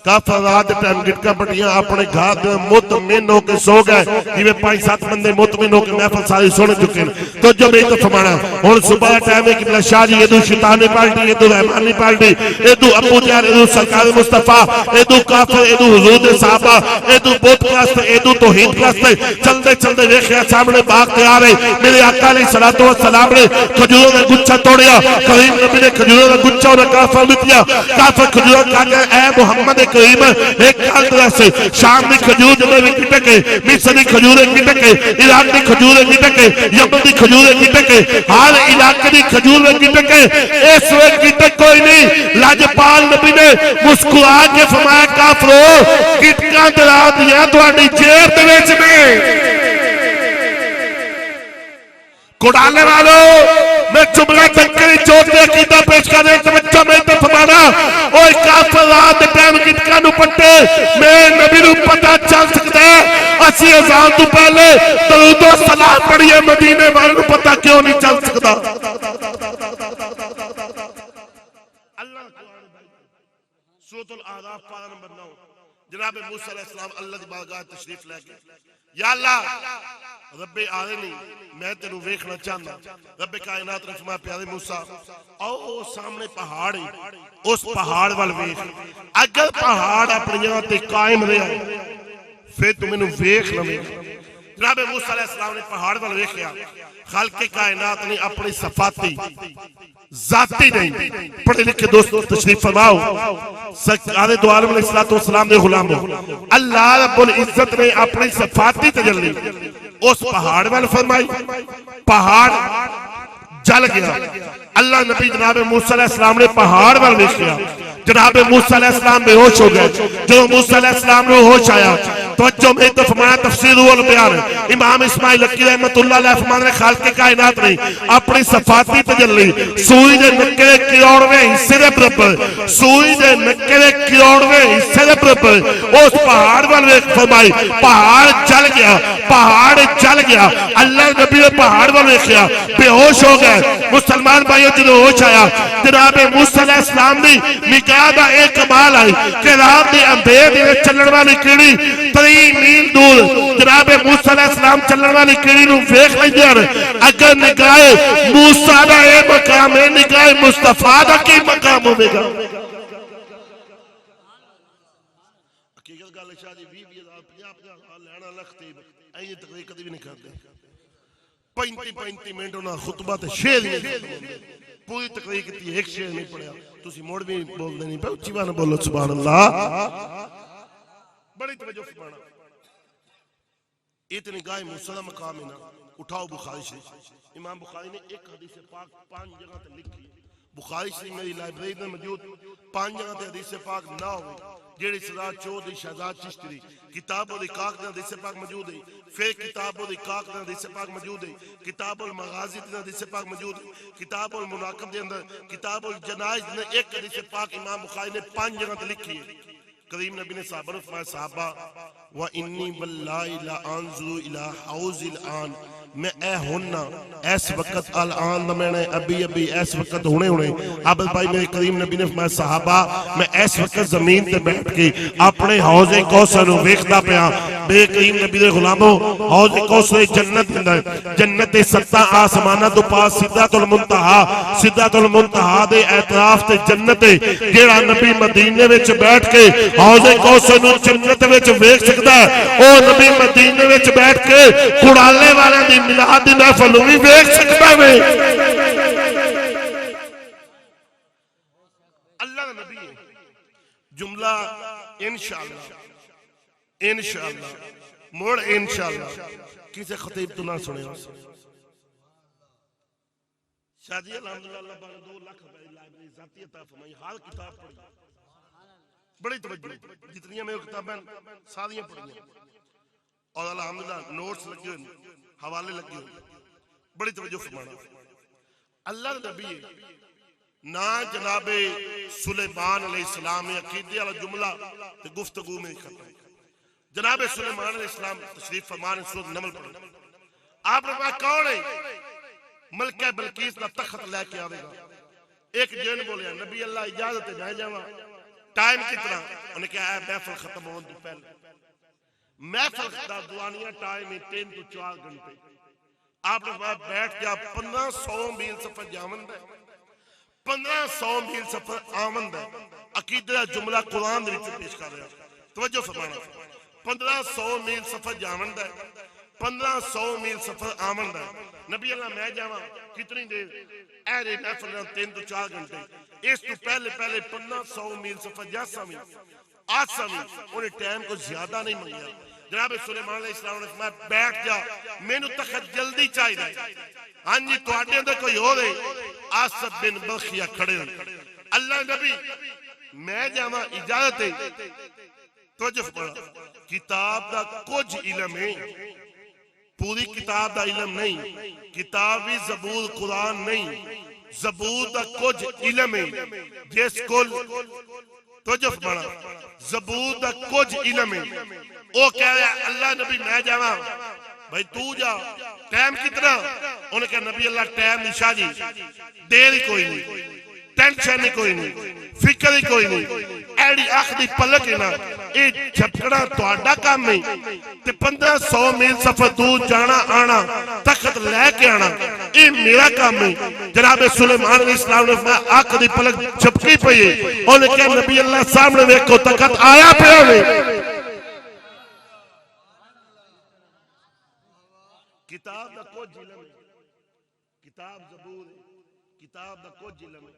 S2: کافر رات ٹائم گٹکا پٹیاں اپنے گھات میں مطمئن ہو کے سو گئے یہ 5-7 بندے مطمئن ہو کے محفل ساری سونے چکے ہیں تو جو میں تو فرمانا اور صبح ٹائم ہے کہ بلا شاہ جی یہ دو شیطانی پارٹی یہ دو رحمانی پارٹی یہ دو ابو جہل یہ دو سرکار مصطفیٰ یہ دو کافر یہ دو حضور صحابہ یہ دو بوت پرست یہ دو توحید پرست چلتے چلتے دیکھے سامنے باغ تیار ہے میرے آقا علیہ الصلوۃ والسلام نے کھجوروں کا گچھا توڑیا کریم نبی نے کھجوروں کا گچھا اور کافر لے لیا کافر کھجوروں کا کہ اے محمد کریم ایک کال طرح سے شام دی کھجور جنہیں بھی کٹکے مصر دی کھجوریں کٹکے عراق دی کھجوریں کٹکے یمن دی کھجوریں کٹکے ہر علاقے دی کھجوریں کٹکے اس وقت کٹک کوئی نہیں لاجپال نبی نے مسکرا کے فرمایا کافرو کٹکاں دلا دیا تواڈی جیب دے وچ میں کوڑالے والوں میں جملہ تنکری چوٹ دے عقیدہ پیش کر دے توجہ میں تو فرمانا اوہ کافر رات ٹائم گٹکا نو پٹے میں نبی نو پتہ چل سکتا ہے اور سی اذان تو پہلے درود و سلام پڑھیے مدینے والے کو پتہ کیوں نہیں چل سکتا اللہ سورۃ الاعراف پارہ نمبر 9 جناب موسیٰ علیہ السلام اللہ دی بارگاہ تشریف لے کے یا اللہ رب عالمین میں تینوں ویکھنا چاہنا رب کائنات نے فرمایا پیارے موسیٰ او سامنے پہاڑ ہے اس پہاڑ وال ویکھ اگر پہاڑ اپنی جگہ تے قائم رہا پھر تو مینوں ویکھ نہ ویکھ جناب موسیٰ علیہ السلام نے پہاڑ وال ویکھیا خالق کائنات نے اپنی صفاتی ذاتی نہیں پڑھے لکھے دوست تشریف فرماؤ سرکار دو عالم علیہ السلام نے غلام ہو اللہ رب العزت نے اپنی صفاتی تجلی اس پہاڑ وال فرمائی پہاڑ جل گیا اللہ نبی جناب موسیٰ علیہ السلام نے پہاڑ وال ویکھیا جناب موسیٰ علیہ السلام بے ہوش ہو گئے جو موسیٰ علیہ السلام نے ہوش آیا توجہ میں تو فرمایا تفسیر والبیان امام اسماعیل لکی رحمت اللہ علیہ فرمانے خالق کائنات نے اپنی صفاتی تجلی سوئی دے نکرے کروڑویں حصے دے برابر سوئی دے نکرے کروڑویں حصے دے برابر اس پہاڑ والے فرمائی پہاڑ جل گیا اللہ نبی نے پہاڑ والے کیا بے ہوش ہو گئے مسلمان بھائیوں جنہوں ہوش آیا جناب موسیٰ علیہ السلام نے نگاہ دا ایک کمال آئی کہ رات دی اندھیر دی چلن والی کیڑی 3 میل دور جناب موسیٰ علیہ السلام چلن والی کیڑی نو ویکھ لیندے اگر نگاہ موسیٰ دا اے مقام ہے نگاہ مصطفیٰ دا کی مقام ہوے گا حقیقت گل ہے شاہ جی 20,000 50,000 لینا لکھ تے این تقریر کدی بھی نہیں کرتے 35 منٹ انہاں خطبہ تے شعر نہیں پوری تقریر کیتی ایک شعر نہیں پڑھیا تسی موڑ بھی بول دے نہیں پہ اچھی بات بولو سبحان اللہ بڑی توجہ فرمانا اتنی گائے موسیٰ مقام ہے نا اٹھاؤ بخاری شریف امام بخاری نے ایک حدیث پاک 5 جگہ تے لکھی بخاری شریف میری لائبریری میں موجود 5 جگہ تے حدیث پاک نہ ہوئے جیڑی صدا چودھری شہزاد چشتی کتاب الرقاق نے حدیث پاک موجود ہے پھر کتاب الرقاق نے حدیث پاک موجود ہے کتاب المغازی نے حدیث پاک موجود ہے کتاب المناقب دے اندر کتاب الجنائز نے ایک حدیث پاک امام بخاری نے 5 جگہ تے لکھی ہے کریم نبی نے صحابہ نے فرمایا صحابہ وَإِنِّي وَاللَّهِ لَأَنظُرُ إِلَىٰ حَوْضِ الْآنِ میں اے ہونا ایس وقت الان میں نے ابھی ایس وقت ہونے عابد بھائی میرے کریم نبی نے فرمایا صحابہ میں ایس وقت زمین تے بیٹھ کے اپنے حوض کوثر نو ویکھدا پیا میرے کریم نبی دے غلاموں حوض کوثر جنت اندر جنت 7 آسماناں تو پاس سدرۃ المنتہا دے اعتراف تے جنت جیڑا نبی مدینے وچ بیٹھ کے حوض کوثر نو جنت وچ ویکھ سکدا ہے او نبی مدینے وچ بیٹھ کے کڑالے والے دی میلاد دی محفل بھی ویکھ سکتا ہے اللہ کا نبی ہے جملہ انشاءاللہ موڑ انشاءاللہ کسی خطیب تو نہ سنے شادی الحمدللہ اللہ بارے 2 لاکھ روپے لائبریری ذاتی عطا فرمائی ہر کتاب پڑھی بڑی توجہ جتنی میں کتابیں ساری پڑھی اور الحمدللہ نوٹس لگے ہوئے حوالے لگے ہوئے بڑی توجہ فرمانا اللہ نبی نہ جناب سلیمان علیہ السلام عقیدے والا جملہ تے گفتگو میں کرتا ہے جناب سلیمان علیہ السلام تشریف فرمان سورۃ نمل پڑھیں آپ نے کہا کون ہے ملکہ بلقیس کا تخت لے کے آوے گا ایک جن بولیا نبی اللہ اجازت ہے میں جاواں ٹائم کتنا انہیں کہا ہے محفل ختم ہونے تو پہلے محفل دا دوانیہ ٹائم ہے 3 to 4 گھنٹے آپ نے بیٹھ گیا 1500 میل سفر جامند ہے 1500 میل سفر آمند ہے عقیدہ جملہ قرآن دے وچ پیش کر رہا توجہ فرمانا 1500 میل سفر جامند ہے 1500 میل سفر آمند ہے نبی اللہ میں جاواں کتنی دیر اہرے محفل 3 to 4 گھنٹے اس تو پہلے 1500 میل سفر جاسا میں آسا میں انہیں ٹائم کو زیادہ نہیں ملیا جناب سلیمان علیہ السلام نے فرمایا بیٹھ جا میں نو تخت جلدی چاہیے ہاں جی تواڈے اندر کوئی ہو رہے آصف بن بلخیہ کھڑے ہوئے اللہ نبی میں جاواں اجازت ہے توجہ فرمانا کتاب دا کچھ علم ہے پوری کتاب دا علم نہیں کتابی زبور قرآن نہیں زبور دا کچھ علم ہے جس کو توجہ فرمانا زبور دا کچھ علم ہے وہ کہہ رہا ہے اللہ نبی میں جاواں بھائی تو جا ٹائم کتنا انہوں نے کہا نبی اللہ ٹائم نہیں شاہ جی دیر ہی کوئی نہیں ٹینشن ہی کوئی نہیں فکر ہی کوئی نہیں ایڈی آخ دی پلک ہے نا اے جھپکڑا توڑا کام میں تے 1500 میل سفر دور جانا آنا تخت لے کے آنا اے میرا کام ہے جناب سلیمان علیہ السلام نے فرمایا آخ دی پلک جھپکی پئی ہے انہوں نے کہا نبی اللہ سامنے دیکھو تخت آیا پہ ہوئے کتاب دا کچھ علم ہے کتاب زبور ہے کتاب دا کچھ علم ہے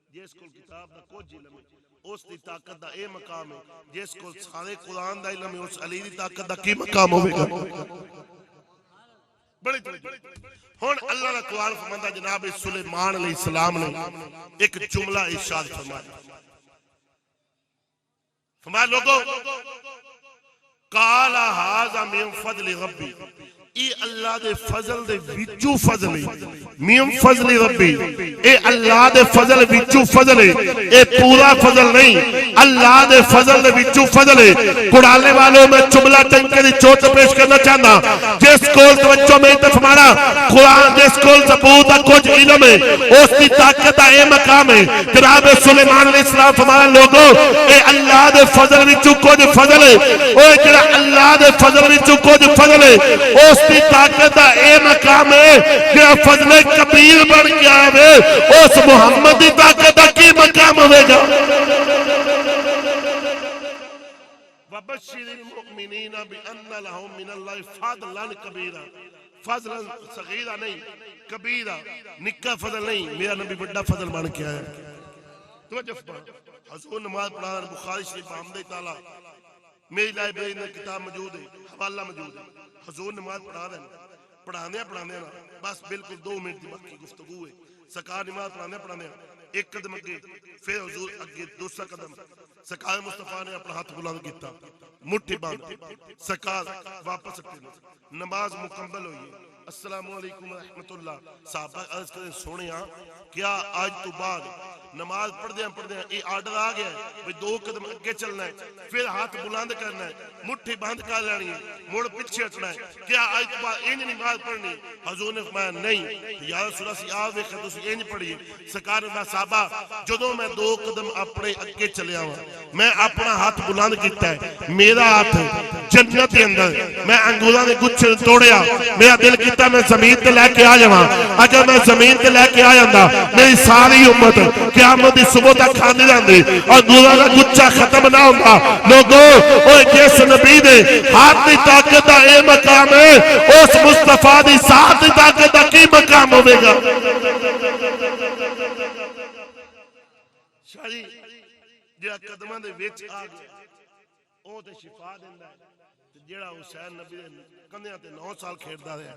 S2: جس کو کتاب دا کچھ علم ہے اس دی طاقت دا اے مقام ہے جس کو سارے قرآن دا علم ہے اس علی دی طاقت دا کی مقام ہوئے گا بڑی ہون اللہ دا قرآن فرماتا جناب سلیمان علیہ السلام نے ایک جملہ ارشاد فرمایا فرمایا لوگو قال ھذا من فضل ربی اے اللہ دے فضل دے وچوں فضل ہے من فضل ربی اے اللہ دے فضل وچوں فضل ہے اے پورا فضل نہیں اللہ دے فضل دے وچوں فضل ہے قرآن والوں میں جملہ ٹنکے دی چوٹ پیش کرنا چاہنا جس کول توجہ میں تفمانا قرآن جس کول زبور دا کچھ علم ہے اس دی طاقت اے مقام ہے جناب سلیمان علیہ السلام فرمایا لوگو اے اللہ دے فضل وچوں کچھ فضل ہے اوے جڑا اللہ دے فضل وچوں کچھ فضل ہے اس دی طاقت اے مقام ہے کہ فضل کبیر بن گیا ہے اس محمد دی طاقت کی مقام ہوئے گا وبشر المؤمنین بان لهم من اللہ فضلا کبیرا فضلا صغیرا نہیں کبیرا نکا فضل نہیں میرا نبی بڑا فضل بن کے آیا توجہ فرماؤ حضور نماز پڑھانا بخاری شریف حمد تعالی میری لائبریری میں کتاب موجود ہے حوالہ موجود ہے حضور نماز پڑھانے نا بس بالکل 2 منٹ دی باقی گفتگو ہے سرکار نماز پڑھانے ایک قدم اگے پھر حضور اگے دوسرا قدم سرکار مصطفیٰ نے اپنا ہاتھ بلند کیتا مٹھی باندھ سرکار واپس اٹھے نماز مکمل ہوئی السلام علیکم ورحمۃ اللہ صحابہ عرض کریں سونیا کیا آج تو بعد نماز پڑھ دیں یہ آرڈر آ گیا ہے 2 قدم اگے چلنا ہے پھر ہاتھ بلند کرنا ہے مٹھی بند کر لینی ہے مڑ پیچھے ہٹنا ہے کیا آج تو بعد انج نماز پڑھنی حضور نے فرمایا نہیں یا رسول اللہ سی آپ ویکھے تسی انج پڑھیے سرکار نے صحابہ جدوں میں 2 قدم اپنے اگے چلیا ہوں میں اپنا ہاتھ بلند کیتا ہے میرا ہاتھ جنت کے اندر میں انگوراں دے گچھے توڑیا میرا دل کیتا میں زمین تے لے کے آ جاواں اگر میں زمین تے لے کے آ جاندا میری ساری امت قیامت دی صبح تک کھاندی رہندی اور انگوراں دا گچھا ختم نہ ہوندا لوگو اوے جس نبی دے ہاتھ دی طاقت دا اے مقام ہے اس مصطفیٰ دی ساتھ دی طاقت دا کی مقام ہوے گا شاہی جڑا قدماں دے وچ آ گیا او تے شفا دیندا ہے جڑا حسین نبی دے کندھیاں تے 9 سال کھیڈدا رہیا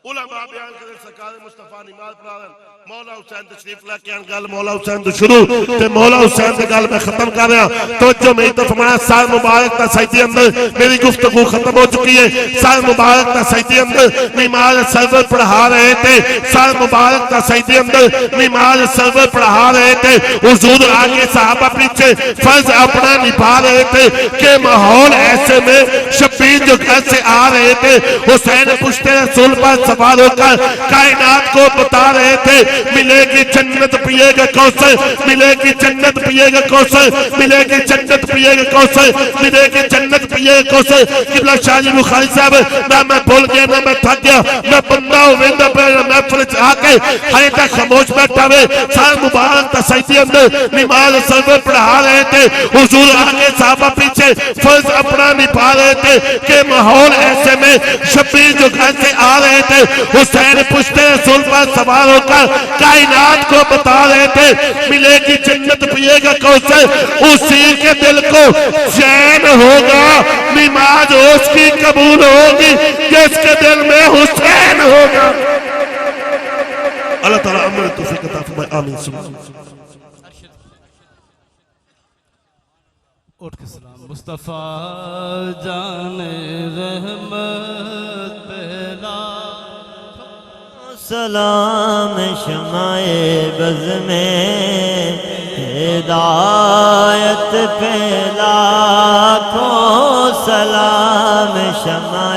S2: علماء بیان کریں سرکار مصطفیٰ نماز پڑھا مولا حسین تشریف لے کے آن گل مولا حسین تو شروع تے مولا حسین سے گل میں ختم کر رہا توجہ میں تو فرمایا سال مبارک تا سجدے اندر میری گفتگو ختم ہو چکی ہے سال مبارک تا سجدے اندر نماز سرور پڑھا رہے تھے سال مبارک تا سجدے اندر نماز سرور پڑھا رہے تھے حضور آگے صحابہ پیچھے فرض اپنا نبھا رہے تھے کہ ماحول ایسے میں شبیر جو گھر سے آ رہے تھے حسین پشتے رسول پر سوار ہو کر کائنات کو بتا رہے تھے ملے گی جنت پیے گا کوثر ملے گی جنت پیے گا کوثر ملے گی جنت پیے گا کوثر ملے گی جنت پیے گا کوثر قبلہ شاہ جی بخاری صاحب نہ میں بھول گیا نہ میں تھک گیا میں بندہ ہوئندہ پہ محفل آ کے ہائے تک خاموش بیٹھا ہوئے سال مبارک تا سجدے اندر نماز سرور پڑھا رہے تھے حضور آگے صحابہ پیچھے فرض اپنا نبھا رہے تھے کہ ماحول ایسے میں شبیر جو گھر سے آ رہے تھے حسین پشتے رسول پر سوار ہو کر کائنات کو بتا رہے تھے ملے گی جنت پیے گا کوثر اسی کے دل کو چین ہوگا نماز اس کی قبول ہوگی جس کے دل میں حسین ہوگا اللہ تعالیٰ عمر توفیق عطا فرمائے آمین
S1: اٹھ کے سلام مصطفیٰ جان رحمت پہلا
S4: سلام شمائے بز میں ہدایت پہ لاکھوں سلام شمع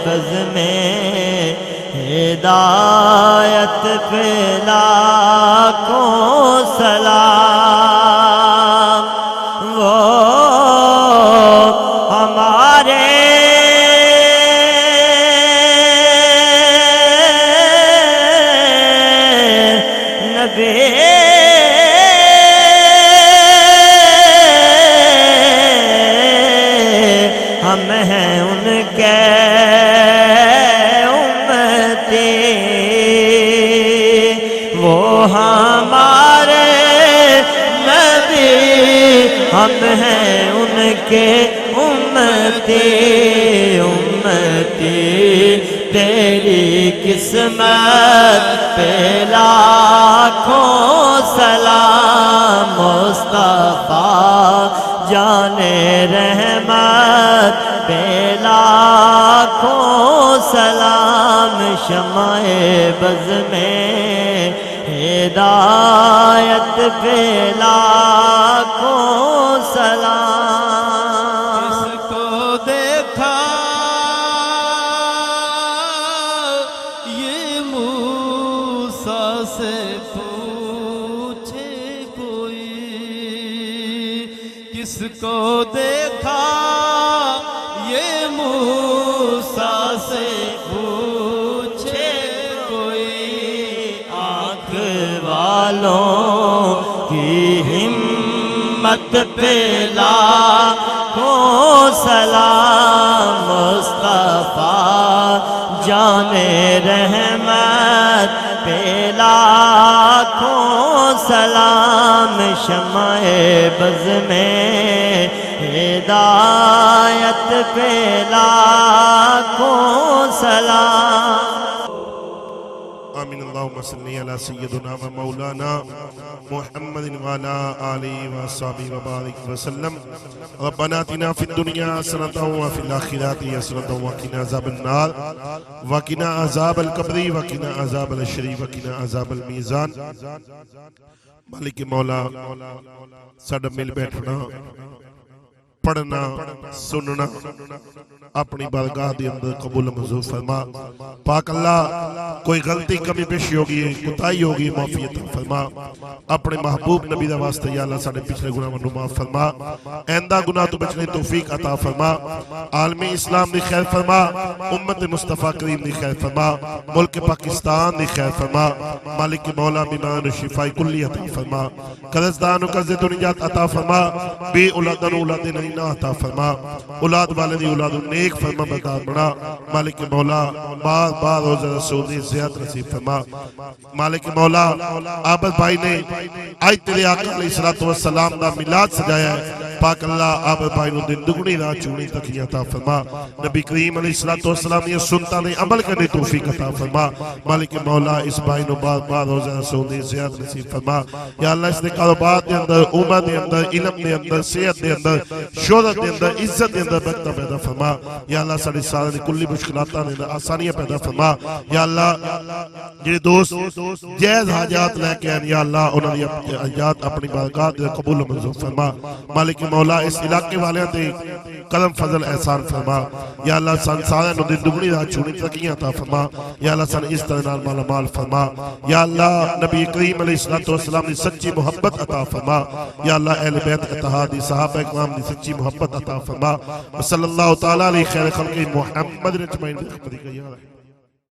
S4: بز میں ہدایت پہ لاکھوں سلام وہ ہمارے نبی ہم ہیں ان کے امتی وہ ہمارے نبی ہم ہیں ان کے امتی امتی تیری قسمت پہ لاکھوں سلام مصطفیٰ جانے رحمت پہ لاکھوں سلام شمع بز میں ہدایت پہ لاکھوں سلام
S1: کس کو دیکھا یہ موسیٰ سے پوچھے کوئی کس کو دیکھا یہ موسیٰ سے پوچھے کوئی
S4: آنکھ والوں کی ہمت پہ لاکھوں سلام مصطفیٰ جانے رحمت پہ لاکھوں سلام شمع بز میں ہدایت پہ لاکھوں سلام
S2: آمین اللہم صلی علی سیدنا و مولانا محمد وعلا آلہ وصحبہ وبارک وسلم ربنا آتنا فی الدنیا حسنۃ وفی الآخرۃ حسنۃ وقنا عذاب النار وقنا عذاب القبر وقنا عذاب الحشر وقنا عذاب المیزان مالک مولا ساڈا مل بیٹھنا پڑھنا سننا اپنی بارگاہ دے اندر قبول منظور فرما پاک اللہ کوئی غلطی کمی پیشی ہوگی کوتاہی ہوگی معافی عطا فرما اپنے محبوب نبی دا واسطے یا اللہ ساڑھے پچھلے گناہ منو معاف فرما آئندہ گناہ تو بچنے توفیق عطا فرما عالمی اسلام دی خیر فرما امت مصطفیٰ کریم دی خیر فرما ملک پاکستان دی خیر فرما مالک مولا بیمان و شفائی کلی عطا فرما قرضدان و قرض دنیات عطا فرما بے اولادن اولاد نینہ عطا فرما اولاد والدی اولاد نیک فرما بردار بنا مالک مولا بار بار روزہ رسول دی زیادت نصیب فرما مالک مولا عابد بھائی نے آج تیرے آقا علیہ السلام دا میلاد سجایا ہے پاک اللہ عابد بھائی نو دن دگنی راہ چونی تکی عطا فرما نبی کریم علیہ السلام یہ سنتا نے عمل کرنے توفیق عطا فرما مالک مولا اس بھائی نو بار بار روزہ رسول دی زیادت نصیب فرما یا اللہ اس نے کاروبار دے اندر عمر دے اندر علم دے اندر صحت دے اندر شہرت دے اندر عزت دے اندر برکت پیدا فرما یا اللہ ساڑی سارے کلی مشکلاتاں دے اندر آسانیاں پیدا فرما یا اللہ جنہیں دوست جائز حاجات لے کے ہیں یا اللہ انہوں نے حاجات اپنی بارگاہ دے قبول و منظور فرما مالک مولا اس علاقے والے دے کرم فضل احسان فرما یا اللہ سن سارے نو دن دگنی راہ چونی تکیاں عطا فرما یا اللہ سن اس طرح نال مالا مال فرما یا اللہ نبی کریم علیہ السلام دی سچی محبت عطا فرما یا اللہ اہل بیت اتحادی صحابہ اکرام دی سچی محبت عطا فرما وصلی اللہ تعالی علیہ خیر خلق محمد رجمعین